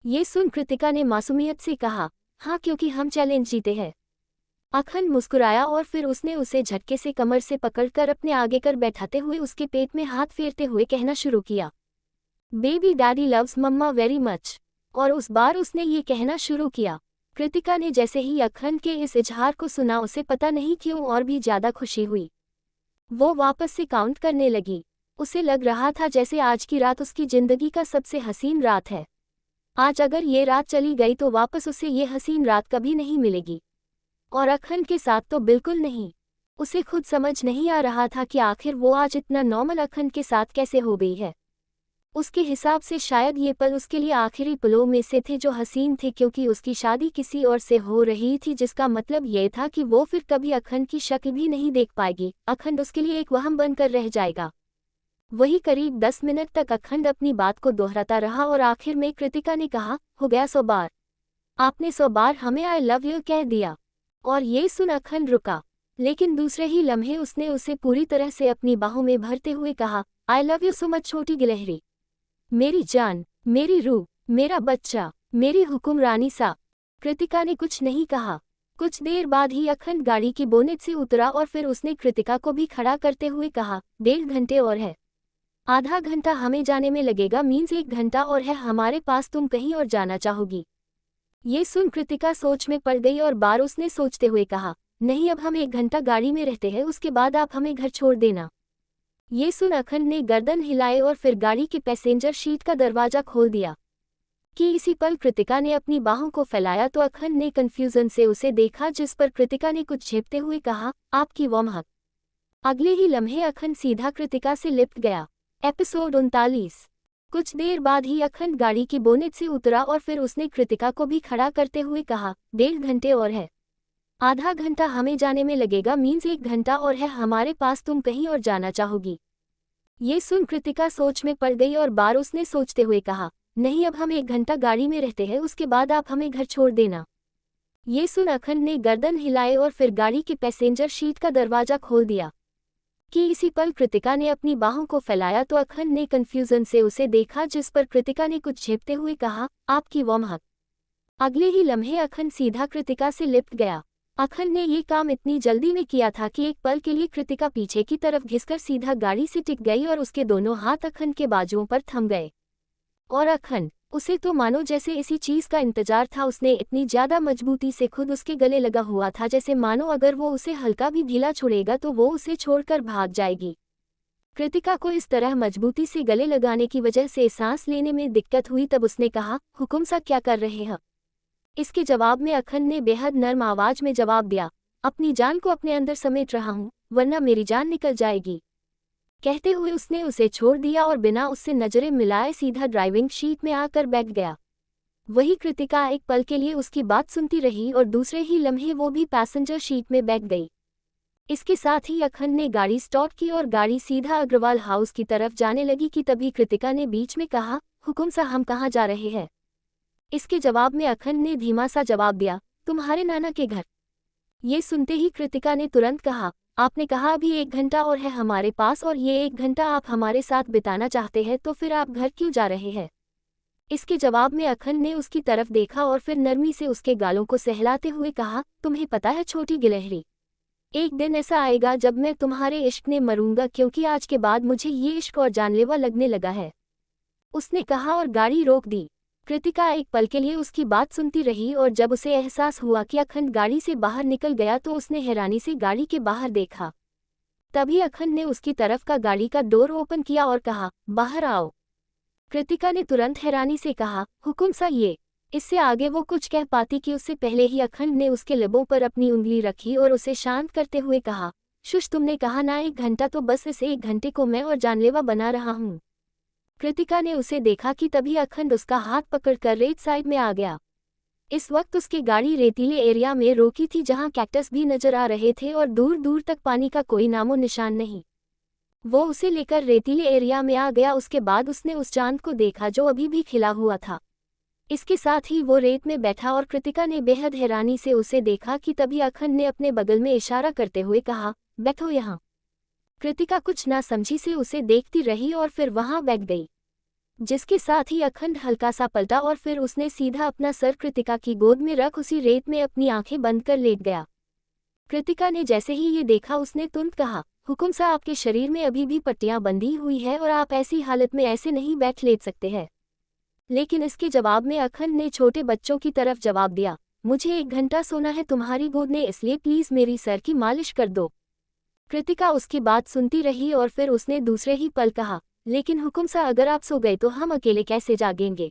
ये सुन कृतिका ने मासूमियत से कहा, हाँ क्योंकि हम चैलेंज जीते हैं। अखंड मुस्कुराया और फिर उसने उसे झटके से कमर से पकड़कर अपने आगे कर बैठाते हुए उसके पेट में हाथ फेरते हुए कहना शुरू किया, बेबी डैडी लव्स मम्मा वेरी मच। और उस बार उसने ये कहना शुरू किया। कृतिका ने जैसे ही अखंड के इस इजहार को सुना, उसे पता नहीं क्यों और भी ज्यादा खुशी हुई। वो वापस से काउंट करने लगी। उसे लग रहा था जैसे आज की रात उसकी जिंदगी का सबसे हसीन रात है। आज अगर ये रात चली गई तो वापस उसे ये हसीन रात कभी नहीं मिलेगी। और अखंड के साथ तो बिल्कुल नहीं। उसे खुद समझ नहीं आ रहा था कि आखिर वो आज इतना नॉर्मल अखंड के साथ कैसे हो गई है। उसके हिसाब से शायद ये पल उसके लिए आखिरी पलों में से थे जो हसीन थे, क्योंकि उसकी शादी किसी और से हो रही थी, जिसका मतलब ये था कि वो फिर कभी अखंड की शक्ल भी नहीं देख पाएगी। अखंड उसके लिए एक वहम बनकर रह जाएगा। वही करीब 10 मिनट तक अखंड अपनी बात को दोहराता रहा और आखिर में कृतिका ने कहा, हो गया 100 बार। आपने 100 बार हमें आई लव यू कह दिया। और ये सुन अखंड रुका, लेकिन दूसरे ही लम्हे उसने उसे पूरी तरह से अपनी बाहों में भरते हुए कहा, I love you so much छोटी गिलहरी, मेरी जान, मेरी रूह, मेरा बच्चा, मेरी हुक्मरानी सा। कृतिका ने कुछ नहीं कहा। कुछ देर बाद ही अखंड गाड़ी की बोनेट से उतरा और फिर उसने कृतिका को भी खड़ा करते हुए कहा, 1.5 घंटे और है। आधा घंटा हमें जाने में लगेगा, मीन्स 1 घंटा और है हमारे पास, तुम कहीं और जाना चाहोगी? ये सुन कृतिका सोच में पड़ गई और बार उसने सोचते हुए कहा, नहीं अब हम 1 घंटा गाड़ी में रहते हैं, उसके बाद आप हमें घर छोड़ देना। ये सुन अखंड ने गर्दन हिलाए और फिर गाड़ी के पैसेंजर सीट का दरवाजा खोल दिया। कि इसी पल कृतिका ने अपनी बाहों को फैलाया तो अखंड ने कंफ्यूजन से उसे देखा, जिस पर कृतिका ने कुछ झेपते हुए कहा, आपकी वो महक। अगले ही लम्हे अखंड सीधा कृतिका से लिपट गया। एपिसोड 39। कुछ देर बाद ही अखंड गाड़ी की बोनेट से उतरा और फिर उसने कृतिका को भी खड़ा करते हुए कहा, 1.5 घंटे और है। आधा घंटा हमें जाने में लगेगा, मीन्स 1 घंटा और है हमारे पास, तुम कहीं और जाना चाहोगी? ये सुन कृतिका सोच में पड़ गई और बार उसने सोचते हुए कहा, नहीं, अब हम 1 घंटा गाड़ी में रहते हैं, उसके बाद आप हमें घर छोड़ देना। ये सुन अखंड ने गर्दन हिलाए और फिर गाड़ी के पैसेंजर सीट का दरवाजा खोल दिया। कि इसी पल कृतिका ने अपनी बाहों को फैलाया तो अखंड ने कंफ्यूजन से उसे देखा, जिस पर कृतिका ने कुछ झेपते हुए कहा, आपकी वो महक। अगले ही लम्हे अखंड सीधा कृतिका से लिपट गया। अखंड ने ये काम इतनी जल्दी में किया था कि एक पल के लिए कृतिका पीछे की तरफ घिसकर सीधा गाड़ी से टिक गई और उसके दोनों हाथ अखंड के बाजुओं पर थम गए। और अखंड, उसे तो मानो जैसे इसी चीज का इंतजार था, उसने इतनी ज्यादा मजबूती से खुद उसके गले लगा हुआ था जैसे मानो अगर वो उसे हल्का भी ढीला छोड़ेगा तो वो उसे छोड़कर भाग जाएगी। कृतिका को इस तरह मजबूती से गले लगाने की वजह से सांस लेने में दिक्कत हुई। तब उसने कहा, हुकुम सा क्या कर रहे हैं? इसके जवाब में अखंड ने बेहद नर्म आवाज में जवाब दिया, अपनी जान को अपने अंदर समेट रहा हूँ, वरना मेरी जान निकल जाएगी। कहते हुए उसने उसे छोड़ दिया और बिना उससे नजरें मिलाए सीधा ड्राइविंग सीट में आकर बैठ गया। वही कृतिका एक पल के लिए उसकी बात सुनती रही और दूसरे ही लम्हे वो भी पैसेंजर सीट में बैठ गई। इसके साथ ही अखंड ने गाड़ी स्टार्ट की और गाड़ी सीधा अग्रवाल हाउस की तरफ जाने लगी कि तभी कृतिका ने बीच में कहा, हुकुम सा हम कहाँ जा रहे हैं? इसके जवाब में अखंड ने धीमा सा जवाब दिया, तुम्हारे नाना के घर। ये सुनते ही कृतिका ने तुरंत कहा, आपने कहा अभी 1 घंटा और है हमारे पास, और ये 1 घंटा आप हमारे साथ बिताना चाहते हैं, तो फिर आप घर क्यों जा रहे हैं? इसके जवाब में अखंड ने उसकी तरफ देखा और फिर नरमी से उसके गालों को सहलाते हुए कहा, तुम्हें पता है छोटी गिलहरी, एक दिन ऐसा आएगा जब मैं तुम्हारे इश्क में मरूंगा, क्योंकि आज के बाद मुझे ये इश्क और जानलेवा लगने लगा है। उसने कहा और गाड़ी रोक दी। कृतिका एक पल के लिए उसकी बात सुनती रही और जब उसे एहसास हुआ कि अखंड गाड़ी से बाहर निकल गया तो उसने हैरानी से गाड़ी के बाहर देखा। तभी अखंड ने उसकी तरफ का गाड़ी का डोर ओपन किया और कहा, बाहर आओ। कृतिका ने तुरंत हैरानी से कहा, हुकुम सा ये। इससे आगे वो कुछ कह पाती कि उससे पहले ही अखंड ने उसके लबों पर अपनी उंगली रखी और उसे शांत करते हुए कहा, शुश, तुमने कहा ना 1 घंटा, तो बस इस 1 घंटे को मैं और जानलेवा बना रहा हूँ। कृतिका ने उसे देखा कि तभी अखंड उसका हाथ पकड़कर रेत साइड में आ गया। इस वक्त उसकी गाड़ी रेतीले एरिया में रोकी थी जहां कैक्टस भी नजर आ रहे थे और दूर दूर तक पानी का कोई नामो निशान नहीं। वो उसे लेकर रेतीले एरिया में आ गया। उसके बाद उसने उस चांद को देखा जो अभी भी खिला हुआ था। इसके साथ ही वो रेत में बैठा और कृतिका ने बेहद हैरानी से उसे देखा कि तभी अखंड ने अपने बगल में इशारा करते हुए कहा, बैठो यहाँ। कृतिका कुछ ना समझी से उसे देखती रही और फिर वहां बैठ गई, जिसके साथ ही अखंड हल्का सा पलटा और फिर उसने सीधा अपना सर कृतिका की गोद में रख उसी रेत में अपनी आंखें बंद कर लेट गया। कृतिका ने जैसे ही ये देखा उसने तुरंत कहा, हुकुम सा, आपके शरीर में अभी भी पट्टियां बंधी हुई है और आप ऐसी हालत में ऐसे नहीं बैठ लेट सकते हैं। लेकिन इसके जवाब में अखंड ने छोटे बच्चों की तरफ जवाब दिया, मुझे 1 घंटा सोना है तुम्हारी गोद में, इसलिए प्लीज मेरी सर की मालिश कर दो। कृतिका उसकी बात सुनती रही और फिर उसने दूसरे ही पल कहा, लेकिन हुकुम सा, अगर आप सो गए तो हम अकेले कैसे जागेंगे?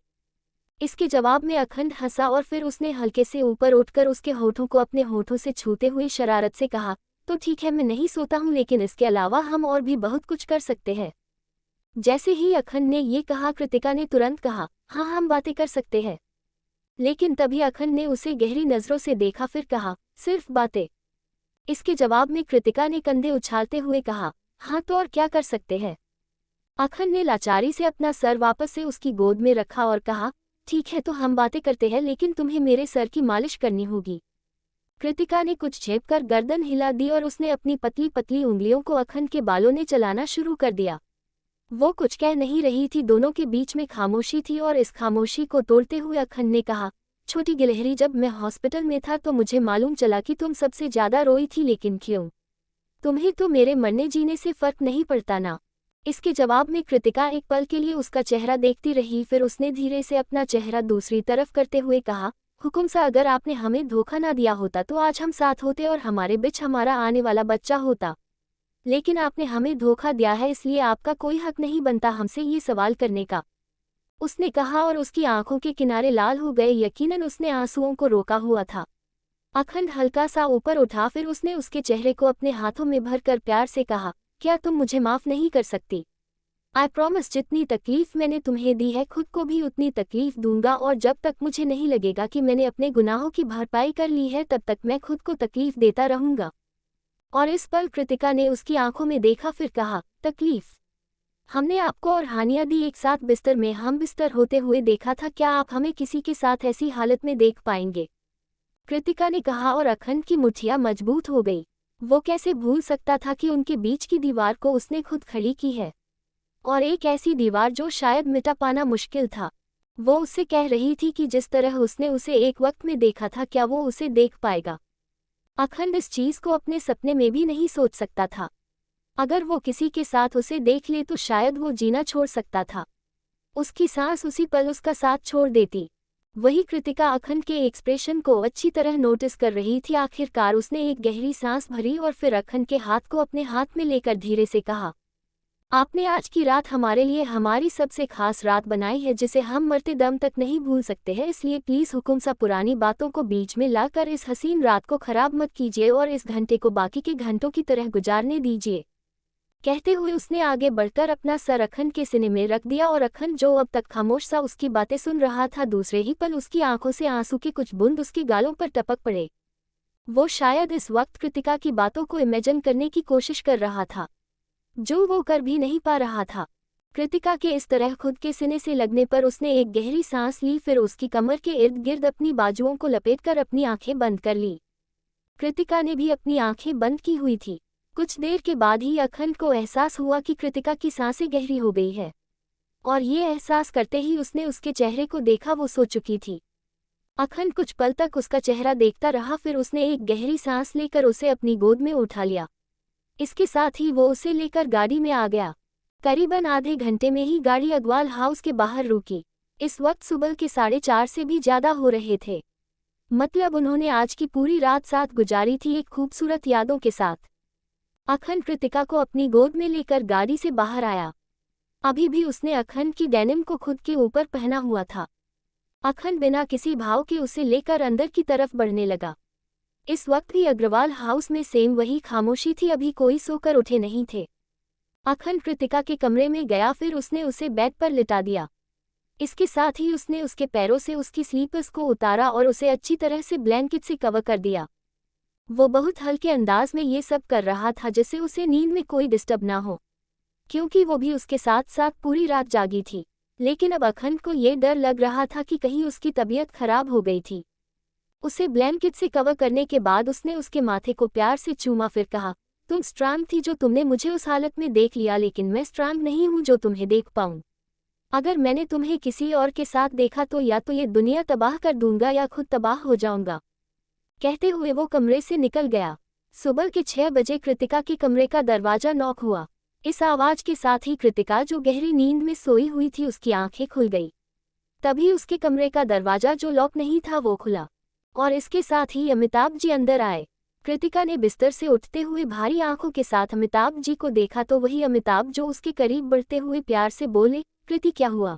इसके जवाब में अखंड हंसा और फिर उसने हल्के से ऊपर उठकर उसके होठों को अपने होठों से छूते हुए शरारत से कहा, तो ठीक है, मैं नहीं सोता हूँ, लेकिन इसके अलावा हम और भी बहुत कुछ कर सकते हैं। जैसे ही अखंड ने ये कहा कृतिका ने तुरंत कहा, हाँ, हम बातें कर सकते हैं। लेकिन तभी अखंड ने उसे गहरी नजरों से देखा, फिर कहा, सिर्फ बातें? इसके जवाब में कृतिका ने कंधे उछालते हुए कहा, हाँ, तो और क्या कर सकते हैं? अखंड ने लाचारी से अपना सर वापस से उसकी गोद में रखा और कहा, ठीक है, तो हम बातें करते हैं, लेकिन तुम्हें मेरे सर की मालिश करनी होगी। कृतिका ने कुछ झेपकर गर्दन हिला दी और उसने अपनी पतली पतली उंगलियों को अखंड के बालों ने चलाना शुरू कर दिया। वो कुछ कह नहीं रही थी, दोनों के बीच में खामोशी थी और इस खामोशी को तोड़ते हुए अखंड ने कहा, छोटी गिलहरी, जब मैं हॉस्पिटल में था तो मुझे मालूम चला कि तुम सबसे ज्यादा रोई थी, लेकिन क्यों? तुम्हें तो मेरे मरने जीने से फर्क नहीं पड़ता ना? इसके जवाब में कृतिका एक पल के लिए उसका चेहरा देखती रही, फिर उसने धीरे से अपना चेहरा दूसरी तरफ करते हुए कहा, हुकुम सा, अगर आपने हमें धोखा ना दिया होता तो आज हम साथ होते और हमारे बीच हमारा आने वाला बच्चा होता। लेकिन आपने हमें धोखा दिया है, इसलिए आपका कोई हक नहीं बनता हमसे ये सवाल करने का। उसने कहा और उसकी आंखों के किनारे लाल हो गए, यकीनन उसने आंसुओं को रोका हुआ था। अखंड हल्का सा ऊपर उठा, फिर उसने उसके चेहरे को अपने हाथों में भरकर प्यार से कहा, क्या तुम मुझे माफ नहीं कर सकती? आई प्रॉमिस जितनी तकलीफ मैंने तुम्हें दी है खुद को भी उतनी तकलीफ दूंगा, और जब तक मुझे नहीं लगेगा कि मैंने अपने गुनाहों की भरपाई कर ली है तब तक मैं खुद को तकलीफ देता रहूंगा। और इस पल कृतिका ने उसकी आंखों में देखा, फिर कहा, तकलीफ? हमने आपको और हानिया दी एक साथ बिस्तर में हम बिस्तर होते हुए देखा था, क्या आप हमें किसी के साथ ऐसी हालत में देख पाएंगे? कृतिका ने कहा, और अखंड की मुठ्ठियां मजबूत हो गई। वो कैसे भूल सकता था कि उनके बीच की दीवार को उसने खुद खड़ी की है, और एक ऐसी दीवार जो शायद मिटा पाना मुश्किल था। वो उससे कह रही थी कि जिस तरह उसने उसे एक वक्त में देखा था क्या वो उसे देख पाएगा। अखंड इस चीज को अपने सपने में भी नहीं सोच सकता था। अगर वो किसी के साथ उसे देख ले तो शायद वो जीना छोड़ सकता था। उसकी सांस उसी पल उसका साथ छोड़ देती। वही कृतिका अखंड के एक्सप्रेशन को अच्छी तरह नोटिस कर रही थी। आखिरकार उसने एक गहरी सांस भरी और फिर अखंड के हाथ को अपने हाथ में लेकर धीरे से कहा, आपने आज की रात हमारे लिए हमारी सबसे खास रात बनाई है जिसे हम मरते दम तक नहीं भूल सकते हैं, इसलिए प्लीज हुकुम सा पुरानी बातों को बीच में लाकर इस हसीन रात को खराब मत कीजिए और इस घंटे को बाकी के घंटों की तरह गुजारने दीजिए। कहते हुए उसने आगे बढ़कर अपना सर अखंड के सीने में रख दिया, और अखंड जो अब तक खामोश सा उसकी बातें सुन रहा था, दूसरे ही पल उसकी आंखों से आंसू के कुछ बूंद उसकी गालों पर टपक पड़े। वो शायद इस वक्त कृतिका की बातों को इमेजिन करने की कोशिश कर रहा था, जो वो कर भी नहीं पा रहा था। कृतिका के इस तरह खुद के सीने से लगने पर उसने एक गहरी सांस ली, फिर उसकी कमर के इर्द गिर्द अपनी बाजुओं को लपेटकर अपनी आंखें बंद कर ली। कृतिका ने भी अपनी आंखें बंद की हुई थी। कुछ देर के बाद ही अखंड को एहसास हुआ कि कृतिका की सांसें गहरी हो गई है, और ये एहसास करते ही उसने उसके चेहरे को देखा, वो सो चुकी थी। अखंड कुछ पल तक उसका चेहरा देखता रहा, फिर उसने एक गहरी सांस लेकर उसे अपनी गोद में उठा लिया। इसके साथ ही वो उसे लेकर गाड़ी में आ गया। करीबन आधे घंटे में ही गाड़ी अग्रवाल हाउस के बाहर रुकी। इस वक्त सुबह के 4:30 से भी ज्यादा हो रहे थे। मतलब उन्होंने आज की पूरी रात साथ गुजारी थी, एक खूबसूरत यादों के साथ। अखंड कृतिका को अपनी गोद में लेकर गाड़ी से बाहर आया। अभी भी उसने अखंड की डेनिम को खुद के ऊपर पहना हुआ था। अखंड बिना किसी भाव के उसे लेकर अंदर की तरफ बढ़ने लगा। इस वक्त भी अग्रवाल हाउस में सेम वही खामोशी थी, अभी कोई सोकर उठे नहीं थे। अखंड कृतिका के कमरे में गया, फिर उसने उसे बेड पर लिटा दिया। इसके साथ ही उसने उसके पैरों से उसकी स्लीपर्स को उतारा और उसे अच्छी तरह से ब्लैंकेट से कवर कर दिया। वो बहुत हल्के अंदाज में ये सब कर रहा था जिससे उसे नींद में कोई डिस्टर्ब ना हो, क्योंकि वो भी उसके साथ साथ पूरी रात जागी थी। लेकिन अब अखंड को ये डर लग रहा था कि कहीं उसकी तबीयत खराब हो गई थी। उसे ब्लैंकेट से कवर करने के बाद उसने उसके माथे को प्यार से चूमा, फिर कहा, तुम स्ट्रांग थी जो तुमने मुझे उस हालत में देख लिया, लेकिन मैं स्ट्रांग नहीं हूं जो तुम्हें देख पाऊं। अगर मैंने तुम्हें किसी और के साथ देखा तो या तो ये दुनिया तबाह कर दूंगा या खुद तबाह हो जाऊंगा। कहते हुए वो कमरे से निकल गया। सुबह के 6 बजे कृतिका के कमरे का दरवाजा नॉक हुआ। इस आवाज के साथ ही कृतिका जो गहरी नींद में सोई हुई थी उसकी आंखें खुल गई। तभी उसके कमरे का दरवाजा जो लॉक नहीं था वो खुला, और इसके साथ ही अमिताभ जी अंदर आए। कृतिका ने बिस्तर से उठते हुए भारी आंखों के साथ अमिताभ जी को देखा तो वही अमिताभ जो उसके करीब बढ़ते हुए प्यार से बोले, कृति क्या हुआ?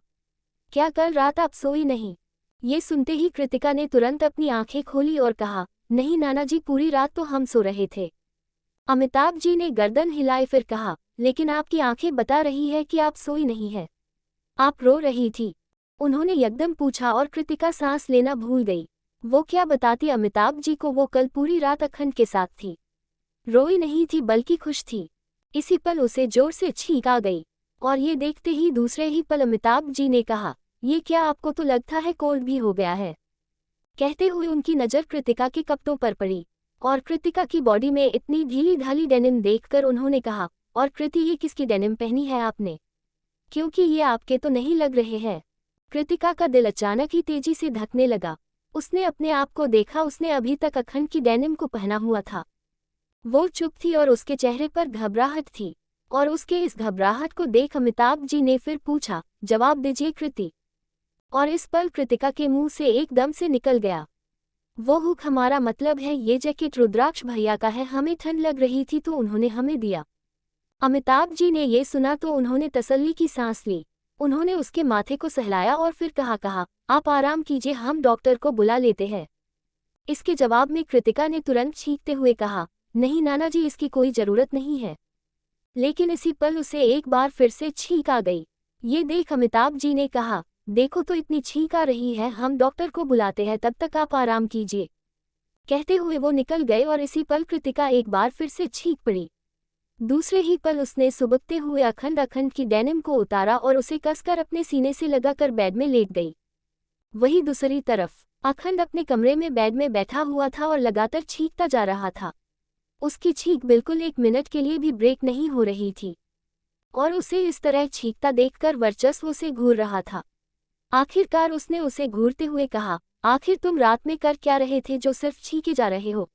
क्या कल रात आप सोई नहीं? ये सुनते ही कृतिका ने तुरंत अपनी आंखें खोली और कहा, नहीं नाना जी, पूरी रात तो हम सो रहे थे। अमिताभ जी ने गर्दन हिलाई, फिर कहा, लेकिन आपकी आंखें बता रही है कि आप सोई नहीं है। आप रो रही थी। उन्होंने एकदम पूछा और कृतिका सांस लेना भूल गई। वो क्या बताती अमिताभ जी को, वो कल पूरी रात अखंड के साथ थी। रोई नहीं थी बल्कि खुश थी। इसी पल उसे जोर से छींक आ गई, और ये देखते ही दूसरे ही पल अमिताभ जी ने कहा, ये क्या, आपको तो लगता है कोल्ड भी हो गया है। कहते हुए उनकी नज़र कृतिका के कपड़ों पर पड़ी, और कृतिका की बॉडी में इतनी ढीली ढाली डेनिम देखकर उन्होंने कहा, और कृति ये किसकी डेनिम पहनी है आपने? क्योंकि ये आपके तो नहीं लग रहे हैं। कृतिका का दिल अचानक ही तेजी से धकने लगा। उसने अपने आप को देखा, उसने अभी तक अखंड की डेनिम को पहना हुआ था। वो चुप थी और उसके चेहरे पर घबराहट थी, और उसके इस घबराहट को देख अमिताभ जी ने फिर पूछा, जवाब दीजिए कृति। और इस पल कृतिका के मुंह से एकदम से निकल गया, वो हुक, हमारा मतलब है ये जैकेट रुद्राक्ष भैया का है, हमें ठंड लग रही थी तो उन्होंने हमें दिया। अमिताभ जी ने ये सुना तो उन्होंने तसल्ली की सांस ली। उन्होंने उसके माथे को सहलाया और फिर कहा, आप आराम कीजिए, हम डॉक्टर को बुला लेते हैं। इसके जवाब में कृतिका ने तुरंत चीखते हुए कहा, नहीं नाना जी, इसकी कोई जरूरत नहीं है। लेकिन इसी पल उसे एक बार फिर से छींक आ गई। ये देख अमिताभ जी ने कहा, देखो तो इतनी छींक आ रही है, हम डॉक्टर को बुलाते हैं, तब तक आप आराम कीजिए। कहते हुए वो निकल गए और इसी पल कृतिका एक बार फिर से छींक पड़ी। दूसरे ही पल उसने सुबकते हुए अखंड की डेनिम को उतारा और उसे कसकर अपने सीने से लगाकर बेड में लेट गई। वहीं दूसरी तरफ अखंड अपने कमरे में बेड में बैठा हुआ था और लगातार छींकता जा रहा था। उसकी छींक बिल्कुल 1 मिनट के लिए भी ब्रेक नहीं हो रही थी और उसे इस तरह छींकता देखकर वर्चस्व उसे घूर रहा था। आखिरकार उसने उसे घूरते हुए कहा, आखिर तुम रात में कर क्या रहे थे जो सिर्फ छींके जा रहे हो?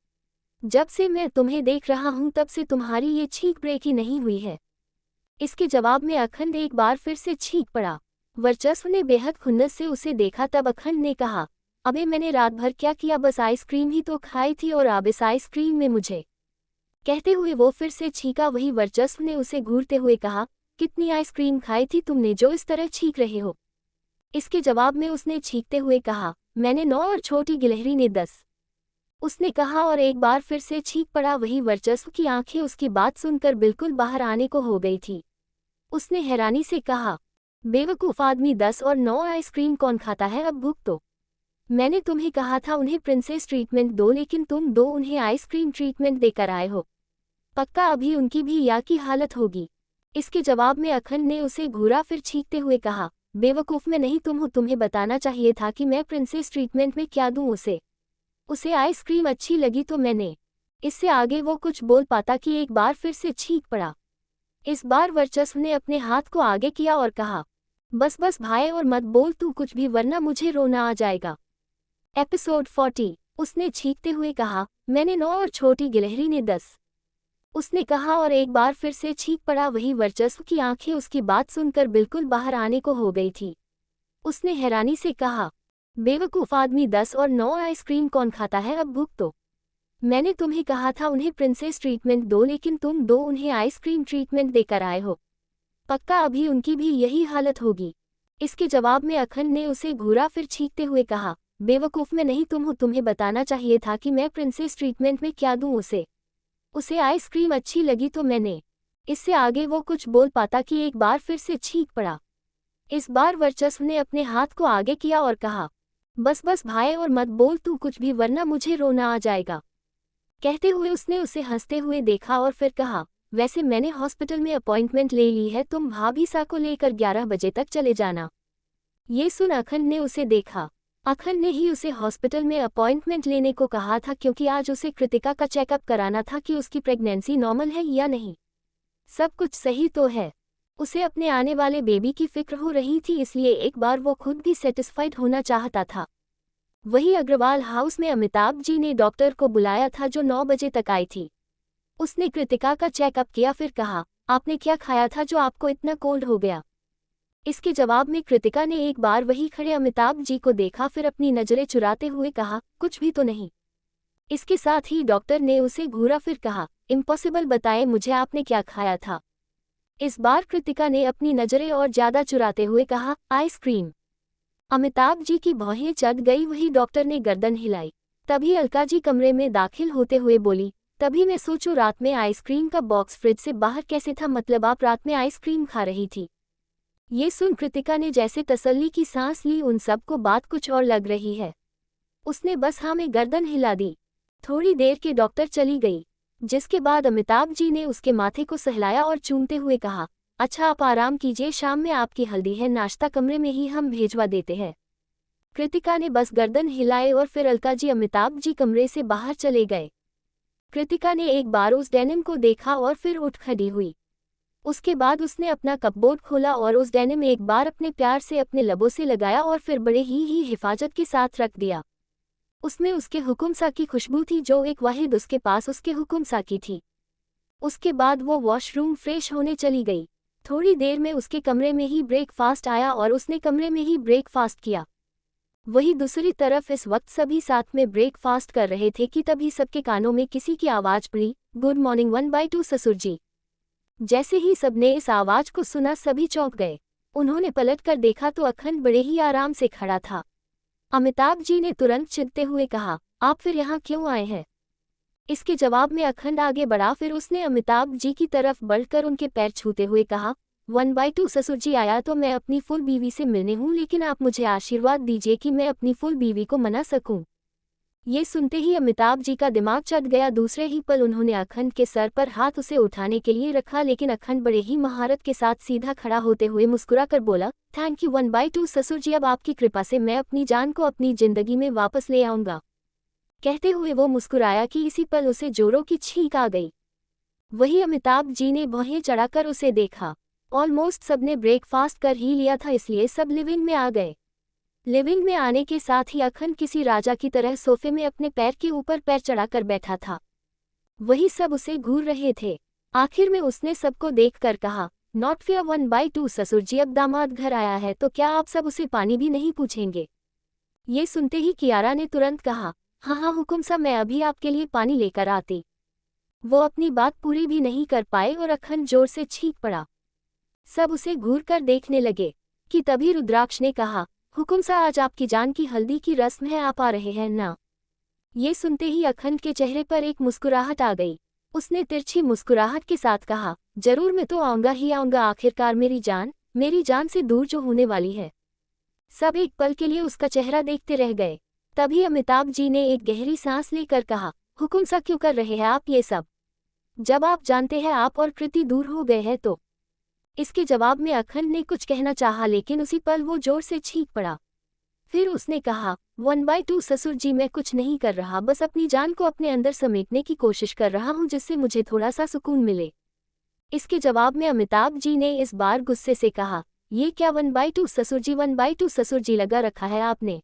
जब से मैं तुम्हें देख रहा हूं तब से तुम्हारी ये छींक ब्रेक ही नहीं हुई है। इसके जवाब में अखंड एक बार फिर से छींक पड़ा। वर्चस्व ने बेहद खुन्नस से उसे देखा तब अखंड ने कहा, अबे मैंने रात भर क्या किया, बस आइसक्रीम ही तो खाई थी और अब इस आइसक्रीम में मुझे। कहते हुए वो फिर से छींका। वही वर्चस्व ने उसे घूरते हुए कहा, कितनी आइसक्रीम खाई थी तुमने जो इस तरह छींक रहे हो? इसके जवाब में उसने छींकते हुए कहा, मैंने 9 और छोटी गिलहरी ने 10। उसने कहा और एक बार फिर से छींक पड़ा। वही वर्चस्व की आंखें उसकी बात सुनकर बिल्कुल बाहर आने को हो गई थी। उसने हैरानी से कहा, बेवकूफ़ आदमी, 10 और 9 आइसक्रीम कौन खाता है? अब भूख तो मैंने तुम्हें कहा था उन्हें प्रिंसेस ट्रीटमेंट दो, लेकिन तुम दो उन्हें आइसक्रीम ट्रीटमेंट देकर आए हो। पक्का अभी उनकी भी या की हालत होगी। इसके जवाब में अखंड ने उसे घूरा, फिर छींकते हुए कहा, बेवकूफ़ मैं नहीं तुम हो, तुम्हें बताना चाहिए था कि मैं प्रिंसेस ट्रीटमेंट में क्या दूं उसे आइसक्रीम अच्छी लगी तो मैंने। इससे आगे वो कुछ बोल पाता कि एक बार फिर से छींक पड़ा। इस बार वर्चस्व ने अपने हाथ को आगे किया और कहा, बस बस भाई और मत बोल तू कुछ भी, वरना मुझे रोना आ जाएगा। एपिसोड 40। उसने छींकते हुए कहा, मैंने 9 और छोटी गिलहरी ने 10। उसने कहा और एक बार फिर से छींक पड़ा। वही वर्चस्व की आंखें उसकी बात सुनकर बिल्कुल बाहर आने को हो गई थी। उसने हैरानी से कहा, बेवकूफ़ आदमी, 10 और 9 आइसक्रीम कौन खाता है? अब भूख तो मैंने तुम्हें कहा था उन्हें प्रिंसेस ट्रीटमेंट दो, लेकिन तुम दो उन्हें आइसक्रीम ट्रीटमेंट देकर आए हो। पक्का अभी उनकी भी यही हालत होगी। इसके जवाब में अखंड ने उसे घूरा, फिर छींकते हुए कहा, बेवकूफ़ मैं नहीं तुम हो, तुम्हें बताना चाहिए था कि मैं प्रिंसेस ट्रीटमेंट में क्या दूं उसे आइसक्रीम अच्छी लगी तो मैंने। इससे आगे वो कुछ बोल पाता कि एक बार फिर से छींक पड़ा। इस बार वर्चस्व ने अपने हाथ को आगे किया और कहा, बस बस भाई और मत बोल तू कुछ भी, वरना मुझे रोना आ जाएगा। कहते हुए उसने उसे हंसते हुए देखा और फिर कहा, वैसे मैंने हॉस्पिटल में अपॉइंटमेंट ले ली है, तुम भाभी सा को लेकर 11 बजे तक चले जाना। ये सुन अखंड ने उसे देखा। अखंड ने ही उसे हॉस्पिटल में अपॉइंटमेंट लेने को कहा था, क्योंकि आज उसे कृतिका का चेकअप कराना था कि उसकी प्रेगनेंसी नॉर्मल है या नहीं, सब कुछ सही तो है। उसे अपने आने वाले बेबी की फिक्र हो रही थी, इसलिए एक बार वो खुद भी सेटिस्फाइड होना चाहता था। वही अग्रवाल हाउस में अमिताभ जी ने डॉक्टर को बुलाया था जो 9 बजे तक आई थी। उसने कृतिका का चेकअप किया, फिर कहा, आपने क्या खाया था जो आपको इतना कोल्ड हो गया? इसके जवाब में कृतिका ने एक बार वही खड़े अमिताभ जी को देखा, फिर अपनी नज़रें चुराते हुए कहा, कुछ भी तो नहीं। इसके साथ ही डॉक्टर ने उसे घूरा, फिर कहा, इम्पॉसिबल, बताएं मुझे आपने क्या खाया था? इस बार कृतिका ने अपनी नज़रें और ज़्यादा चुराते हुए कहा, आइसक्रीम। अमिताभ जी की भौहें चढ़ गई। वही डॉक्टर ने गर्दन हिलाई। तभी अलका जी कमरे में दाखिल होते हुए बोली, तभी मैं सोचूं रात में आइसक्रीम का बॉक्स फ्रिज से बाहर कैसे था, मतलब आप रात में आइसक्रीम खा रही थी? ये सुन कृतिका ने जैसे तसल्ली की सांस ली, उन सबको बात कुछ और लग रही है। उसने बस हाँ में गर्दन हिला दी। थोड़ी देर के डॉक्टर चली गई, जिसके बाद अमिताभ जी ने उसके माथे को सहलाया और चूमते हुए कहा, अच्छा आप आराम कीजिए, शाम में आपकी हल्दी है, नाश्ता कमरे में ही हम भेजवा देते हैं। कृतिका ने बस गर्दन हिलाए और फिर अलका जी अमिताभ जी कमरे से बाहर चले गए। कृतिका ने एक बार उस डेनिम को देखा और फिर उठ खड़ी हुई। उसके बाद उसने अपना कपबोर्ड खोला और उस डेनिम एक बार अपने प्यार से अपने लबों से लगाया और फिर बड़े ही हिफाजत के साथ रख दिया। उसमें उसके हुक्म सा की खुशबू थी, जो एक वाहिद उसके पास उसके हुक्म सा की थी। उसके बाद वो वॉशरूम फ्रेश होने चली गई। थोड़ी देर में उसके कमरे में ही ब्रेकफास्ट आया और उसने कमरे में ही ब्रेकफास्ट किया। वही दूसरी तरफ इस वक्त सभी साथ में ब्रेकफास्ट कर रहे थे कि तभी सबके कानों में किसी की आवाज़ पड़ी, गुड मॉर्निंग 1/2 ससुर जी। जैसे ही सबने इस आवाज़ को सुना सभी चौंक गए। उन्होंने पलट कर देखा तो अखंड बड़े ही आराम से खड़ा था। अमिताभ जी ने तुरंत चिढ़ते हुए कहा, आप फिर यहाँ क्यों आए हैं? इसके जवाब में अखंड आगे बढ़ा। फिर उसने अमिताभ जी की तरफ बढ़कर उनके पैर छूते हुए कहा, 1/2 ससुर जी, आया तो मैं अपनी फुल बीवी से मिलने हूँ, लेकिन आप मुझे आशीर्वाद दीजिए कि मैं अपनी फुल बीवी को मना सकूं। ये सुनते ही अमिताभ जी का दिमाग चट गया। दूसरे ही पल उन्होंने अखंड के सर पर हाथ उसे उठाने के लिए रखा, लेकिन अखंड बड़े ही महारत के साथ सीधा खड़ा होते हुए मुस्कुराकर बोला, थैंक यू 1/2 ससुर जी, अब आपकी कृपा से मैं अपनी जान को अपनी जिंदगी में वापस ले आऊंगा। कहते हुए वो मुस्कुराया कि इसी पल उसे जोरों की छींक आ गई। वही अमिताभ जी ने भौहें चढ़ाकर उसे देखा। ऑलमोस्ट सबने ब्रेकफास्ट कर ही लिया था, इसलिए सब लिविंग में आ गए। लिविंग में आने के साथ ही अखंड किसी राजा की तरह सोफे में अपने पैर के ऊपर पैर चढ़ाकर बैठा था। वही सब उसे घूर रहे थे। आखिर में उसने सबको देखकर कहा, नॉट फेयर 1/2 ससुर जी, अब दामाद घर आया है तो क्या आप सब उसे पानी भी नहीं पूछेंगे? ये सुनते ही कियारा ने तुरंत कहा, हाँ हाँ हुकुम साहब, मैं अभी आपके लिए पानी लेकर आती। वो अपनी बात पूरी भी नहीं कर पाए और अखंड जोर से चीख पड़ा। सब उसे घूर कर देखने लगे कि तभी रुद्राक्ष ने कहा, हुकुम साहब, आज आपकी जान की हल्दी की रस्म है, आप आ रहे हैं ना? ये सुनते ही अखंड के चेहरे पर एक मुस्कुराहट आ गई। उसने तिरछी मुस्कुराहट के साथ कहा, जरूर, मैं तो आऊंगा ही आऊंगा, आखिरकार मेरी जान से दूर जो होने वाली है। सब एक पल के लिए उसका चेहरा देखते रह गए। तभी अमिताभ जी ने एक गहरी सांस लेकर कहा, हुकुम साहब, क्यों कर रहे हैं आप ये सब, जब आप जानते हैं आप और कृति दूर हो गए हैं तो? इसके जवाब में अखंड ने कुछ कहना चाहा, लेकिन उसी पल वो जोर से चीख पड़ा। फिर उसने कहा, 1/2 ससुर जी, मैं कुछ नहीं कर रहा, बस अपनी जान को अपने अंदर समेटने की कोशिश कर रहा हूँ, जिससे मुझे थोड़ा सा सुकून मिले। इसके जवाब में अमिताभ जी ने इस बार गुस्से से कहा, ये क्या 1/2 ससुर जी, 1/2 ससुर जी लगा रखा है आपने?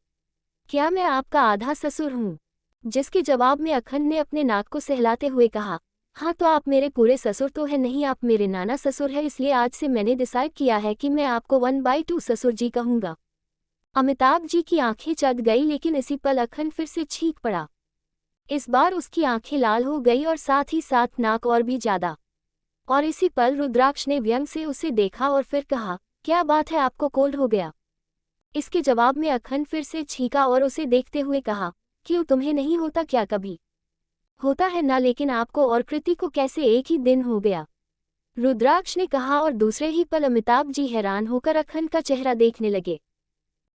क्या मैं आपका आधा ससुर हूँ? जिसके जवाब में अखंड ने अपने नाक को सहलाते हुए कहा, हाँ तो आप मेरे पूरे ससुर तो है नहीं, आप मेरे नाना ससुर है, इसलिए आज से मैंने डिसाइड किया है कि मैं आपको 1/2 ससुर जी कहूँगा। अमिताभ जी की आंखें चग गई, लेकिन इसी पल अखंड फिर से चीख पड़ा। इस बार उसकी आंखें लाल हो गई और साथ ही साथ नाक और भी ज्यादा। और इसी पल रुद्राक्ष ने व्यंग से उसे देखा और फिर कहा, क्या बात है, आपको कोल्ड हो गया? इसके जवाब में अखंड फिर से छींका और उसे देखते हुए कहा, क्यों, तुम्हें नहीं होता क्या? कभी होता है ना, लेकिन आपको और कृति को कैसे एक ही दिन हो गया? रुद्राक्ष ने कहा और दूसरे ही पल अमिताभ जी हैरान होकर अखंड का चेहरा देखने लगे,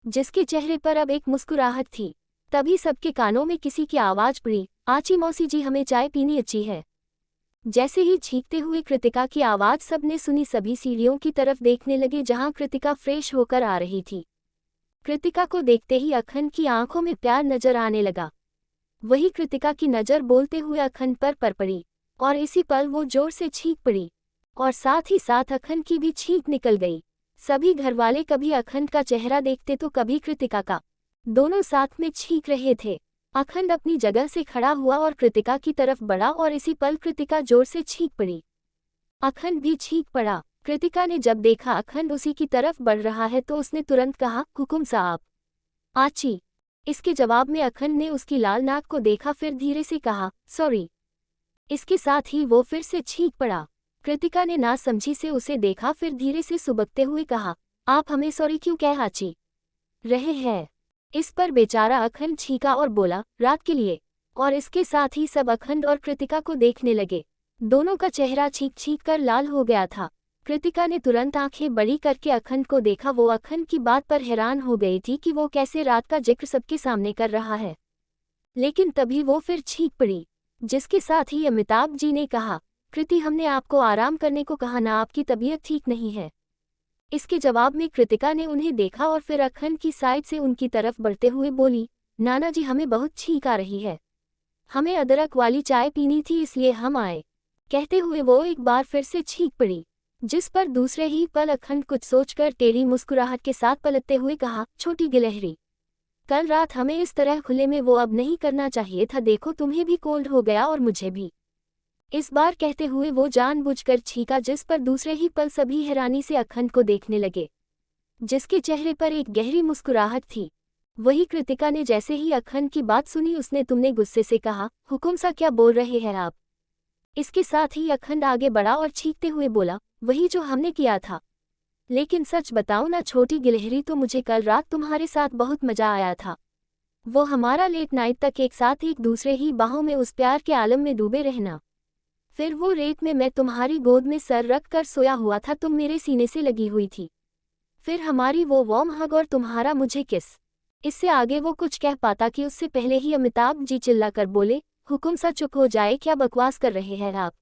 जिसके चेहरे पर अब एक मुस्कुराहट थी। तभी सबके कानों में किसी की आवाज पड़ी, आची मौसी जी, हमें चाय पीनी अच्छी है। जैसे ही छींकते हुए कृतिका की आवाज सबने सुनी, सभी सीढ़ियों की तरफ देखने लगे जहां कृतिका फ्रेश होकर आ रही थी। कृतिका को देखते ही अखंड की आंखों में प्यार नजर आने लगा। वही कृतिका की नजर बोलते हुए अखंड पर पड़ी और इसी पल वो जोर से छींक पड़ी और साथ ही साथ अखंड की भी छींक निकल गई। सभी घरवाले कभी अखंड का चेहरा देखते तो कभी कृतिका का, दोनों साथ में छींक रहे थे। अखंड अपनी जगह से खड़ा हुआ और कृतिका की तरफ बढ़ा और इसी पल कृतिका जोर से छींक पड़ी। अखंड भी छींक पड़ा। कृतिका ने जब देखा अखंड उसी की तरफ बढ़ रहा है तो उसने तुरंत कहा, हुकुम साहब, आची। इसके जवाब में अखंड ने उसकी लाल नाक को देखा, फिर धीरे से कहा, सॉरी। इसके साथ ही वो फिर से छींक पड़ा। कृतिका ने नासमझी से उसे देखा, फिर धीरे से सुबकते हुए कहा, आप हमें सॉरी क्यों कह आची रहे हैं? इस पर बेचारा अखंड छींका और बोला, रात के लिए। और इसके साथ ही सब अखंड और कृतिका को देखने लगे। दोनों का चेहरा छींक कर लाल हो गया था। कृतिका ने तुरंत आंखें बड़ी करके अखंड को देखा। वो अखंड की बात पर हैरान हो गई थी कि वो कैसे रात का जिक्र सबके सामने कर रहा है, लेकिन तभी वो फिर छींक पड़ी। जिसके साथ ही अमिताभ जी ने कहा, कृति, हमने आपको आराम करने को कहा ना, आपकी तबीयत ठीक नहीं है। इसके जवाब में कृतिका ने उन्हें देखा और फिर अखंड की साइड से उनकी तरफ बढ़ते हुए बोली, नाना जी, हमें बहुत छींक आ रही है, हमें अदरक वाली चाय पीनी थी, इसलिए हम आए। कहते हुए वो एक बार फिर से छींक पड़ी, जिस पर दूसरे ही पल अखंड कुछ सोचकर टेढ़ी मुस्कुराहट के साथ पलटते हुए कहा, छोटी गिलहरी, कल रात हमें इस तरह खुले में वो अब नहीं करना चाहिए था, देखो तुम्हें भी कोल्ड हो गया और मुझे भी। इस बार कहते हुए वो जानबूझकर छींका, जिस पर दूसरे ही पल सभी हैरानी से अखंड को देखने लगे, जिसके चेहरे पर एक गहरी मुस्कुराहट थी। वही कृतिका ने जैसे ही अखंड की बात सुनी, उसने तुमने गुस्से से कहा, हुकुम सा, क्या बोल रहे हैं आप? इसके साथ ही अखंड आगे बढ़ा और छींकते हुए बोला, वही जो हमने किया था। लेकिन सच बताओ ना छोटी गिलहरी, तो मुझे कल रात तुम्हारे साथ बहुत मजा आया था। वो हमारा लेट नाइट तक एक साथ एक दूसरे ही बाहों में उस प्यार के आलम में डूबे रहना। फिर वो रेत में मैं तुम्हारी गोद में सर रख कर सोया हुआ था, तुम मेरे सीने से लगी हुई थी। फिर हमारी वो वार्म हग और तुम्हारा मुझे किस। इससे आगे वो कुछ कह पाता कि उससे पहले ही अमिताभ जी चिल्लाकर बोले, हुकुम सा चुप हो जाए, क्या बकवास कर रहे हैं आप?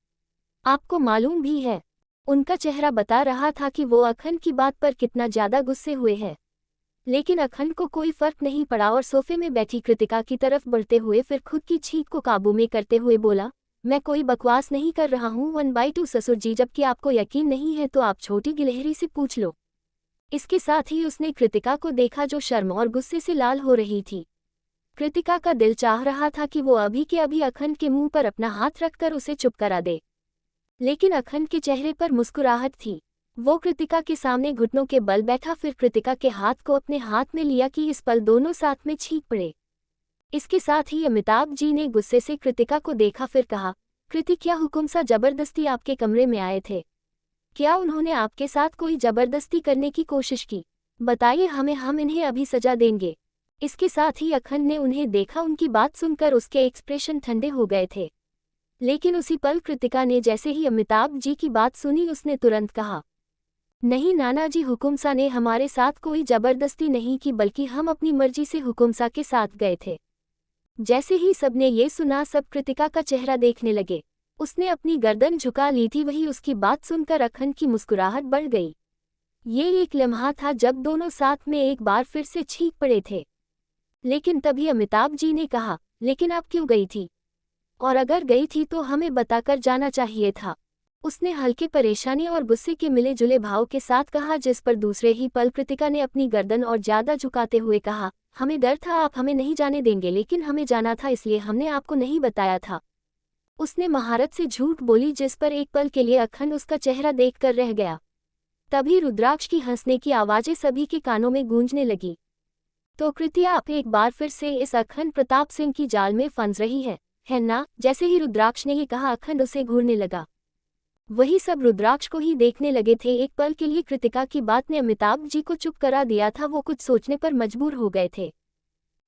आपको मालूम भी है। उनका चेहरा बता रहा था कि वो अखंड की बात पर कितना ज्यादा गुस्से हुए हैं। लेकिन अखंड को कोई फर्क नहीं पड़ा और सोफे में बैठी कृतिका की तरफ बढ़ते हुए फिर खुद की छींक को काबू में करते हुए बोला, मैं कोई बकवास नहीं कर रहा हूँ 1/2 ससुर जी, जबकि आपको यकीन नहीं है तो आप छोटी गिलहरी से पूछ लो। इसके साथ ही उसने कृतिका को देखा जो शर्म और गुस्से से लाल हो रही थी। कृतिका का दिल चाह रहा था कि वो अभी के अभी अखंड के मुंह पर अपना हाथ रखकर उसे चुप करा दे, लेकिन अखंड के चेहरे पर मुस्कुराहट थी। वो कृतिका के सामने घुटनों के बल बैठा, फिर कृतिका के हाथ को अपने हाथ में लिया कि इस पल दोनों साथ में छींक पड़े। इसके साथ ही अमिताभ जी ने गुस्से से कृतिका को देखा, फिर कहा, कृति क्या हुकुम सा जबरदस्ती आपके कमरे में आए थे? क्या उन्होंने आपके साथ कोई जबरदस्ती करने की कोशिश की? बताइए हमें, हम इन्हें अभी सजा देंगे। इसके साथ ही अखंड ने उन्हें देखा, उनकी बात सुनकर उसके एक्सप्रेशन ठंडे हो गए थे। लेकिन उसी पल कृतिका ने जैसे ही अमिताभ जी की बात सुनी उसने तुरंत कहा, नहीं नाना जी, हुकुमसा ने हमारे साथ कोई जबरदस्ती नहीं की, बल्कि हम अपनी मर्जी से हुकुमसा के साथ गए थे। जैसे ही सबने ये सुना सब कृतिका का चेहरा देखने लगे। उसने अपनी गर्दन झुका ली थी, वही उसकी बात सुनकर अखंड की मुस्कुराहट बढ़ गई। ये एक लम्हा था जब दोनों साथ में एक बार फिर से छींक पड़े थे। लेकिन तभी अमिताभ जी ने कहा, लेकिन आप क्यों गई थी? और अगर गई थी तो हमें बताकर जाना चाहिए था। उसने हल्के परेशानी और गुस्से के मिले जुले भाव के साथ कहा, जिस पर दूसरे ही पल कृतिका ने अपनी गर्दन और ज्यादा झुकाते हुए कहा, हमें डर था आप हमें नहीं जाने देंगे, लेकिन हमें जाना था इसलिए हमने आपको नहीं बताया था। उसने महारत से झूठ बोली, जिस पर एक पल के लिए अखंड उसका चेहरा देखकर रह गया। तभी रुद्राक्ष की हंसने की आवाजें सभी के कानों में गूंजने लगी। तो कृति आप एक बार फिर से इस अखंड प्रताप सिंह की जाल में फंस रही है ना? जैसे ही रुद्राक्ष ने ये कहा अखंड उसे घूरने लगा। वही सब रुद्राक्ष को ही देखने लगे थे। एक पल के लिए कृतिका की बात ने अमिताभ जी को चुप करा दिया था, वो कुछ सोचने पर मजबूर हो गए थे।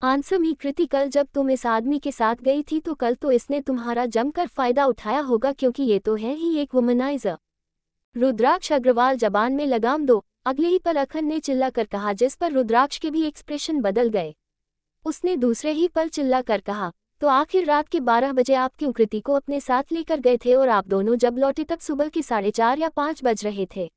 आंसर मी कृति, कल जब तुम इस आदमी के साथ गई थी तो कल तो इसने तुम्हारा जमकर फायदा उठाया होगा, क्योंकि ये तो है ही एक वुमनाइजर। रुद्राक्ष अग्रवाल जबान में लगाम दो, अगले ही पल अखंड ने चिल्ला कर कहा, जिस पर रुद्राक्ष के भी एक्सप्रेशन बदल गए। उसने दूसरे ही पल चिल्ला कर कहा, तो आखिर रात के 12 बजे आप क्यों कृति को अपने साथ लेकर गए थे? और आप दोनों जब लौटे तब सुबह के 4:30 या 5 बज रहे थे।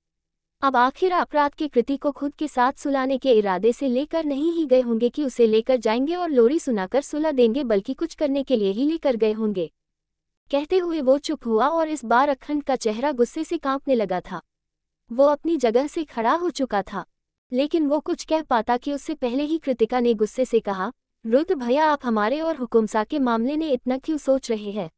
अब आखिर आप रात के कृति को खुद के साथ सुलाने के इरादे से लेकर नहीं ही गए होंगे कि उसे लेकर जाएंगे और लोरी सुनाकर सुला देंगे, बल्कि कुछ करने के लिए ही लेकर गए होंगे। कहते हुए वो चुप हुआ और इस बार अखंड का चेहरा गुस्से से कांपने लगा था। वो अपनी जगह से खड़ा हो चुका था, लेकिन वो कुछ कह पाता कि उससे पहले ही कृतिका ने गुस्से से कहा, रुद्र भैया आप हमारे और हुकुमसा के मामले में इतना क्यों सोच रहे हैं?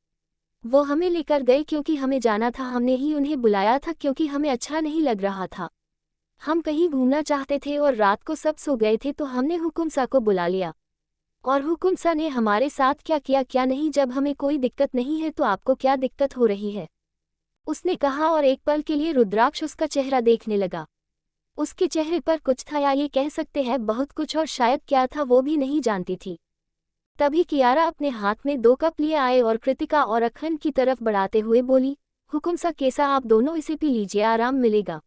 वो हमें लेकर गए क्योंकि हमें जाना था, हमने ही उन्हें बुलाया था क्योंकि हमें अच्छा नहीं लग रहा था। हम कहीं घूमना चाहते थे और रात को सब सो गए थे तो हमने हुकुमसा को बुला लिया। और हुकुमसा ने हमारे साथ क्या किया क्या नहीं, जब हमें कोई दिक्कत नहीं है तो आपको क्या दिक्कत हो रही है? उसने कहा और एक पल के लिए रुद्राक्ष उसका चेहरा देखने लगा। उसके चेहरे पर कुछ था, या ये कह सकते हैं बहुत कुछ, और शायद क्या था वो भी नहीं जानती थी। तभी कियारा अपने हाथ में 2 कप लिए आए और कृतिका और अखंड की तरफ बढ़ाते हुए बोली, हुकुमसा कैसा, आप दोनों इसे पी लीजिए, आराम मिलेगा।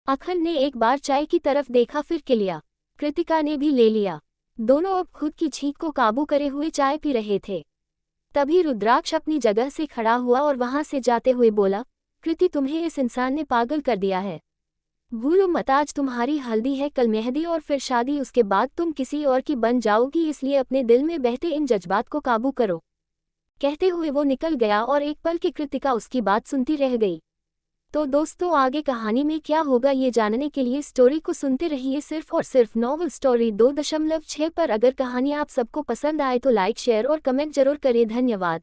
अखंड ने एक बार चाय की तरफ देखा, फिर के लिया। कृतिका ने भी ले लिया। दोनों अब खुद की छींक को काबू करे हुए चाय पी रहे थे। तभी रुद्राक्ष अपनी जगह से खड़ा हुआ और वहां से जाते हुए बोला, कृति तुम्हें इस इंसान ने पागल कर दिया है। भूलो मत, आज तुम्हारी हल्दी है, कल मेहंदी और फिर शादी, उसके बाद तुम किसी और की बन जाओगी, इसलिए अपने दिल में बहते इन जज्बात को काबू करो। कहते हुए वो निकल गया और एक पल की कृतिका उसकी बात सुनती रह गई। तो दोस्तों आगे कहानी में क्या होगा ये जानने के लिए स्टोरी को सुनते रहिए सिर्फ और सिर्फ नॉवल स्टोरी 2.6 पर। अगर कहानी आप सबको पसंद आए तो लाइक शेयर और कमेंट जरूर करें। धन्यवाद।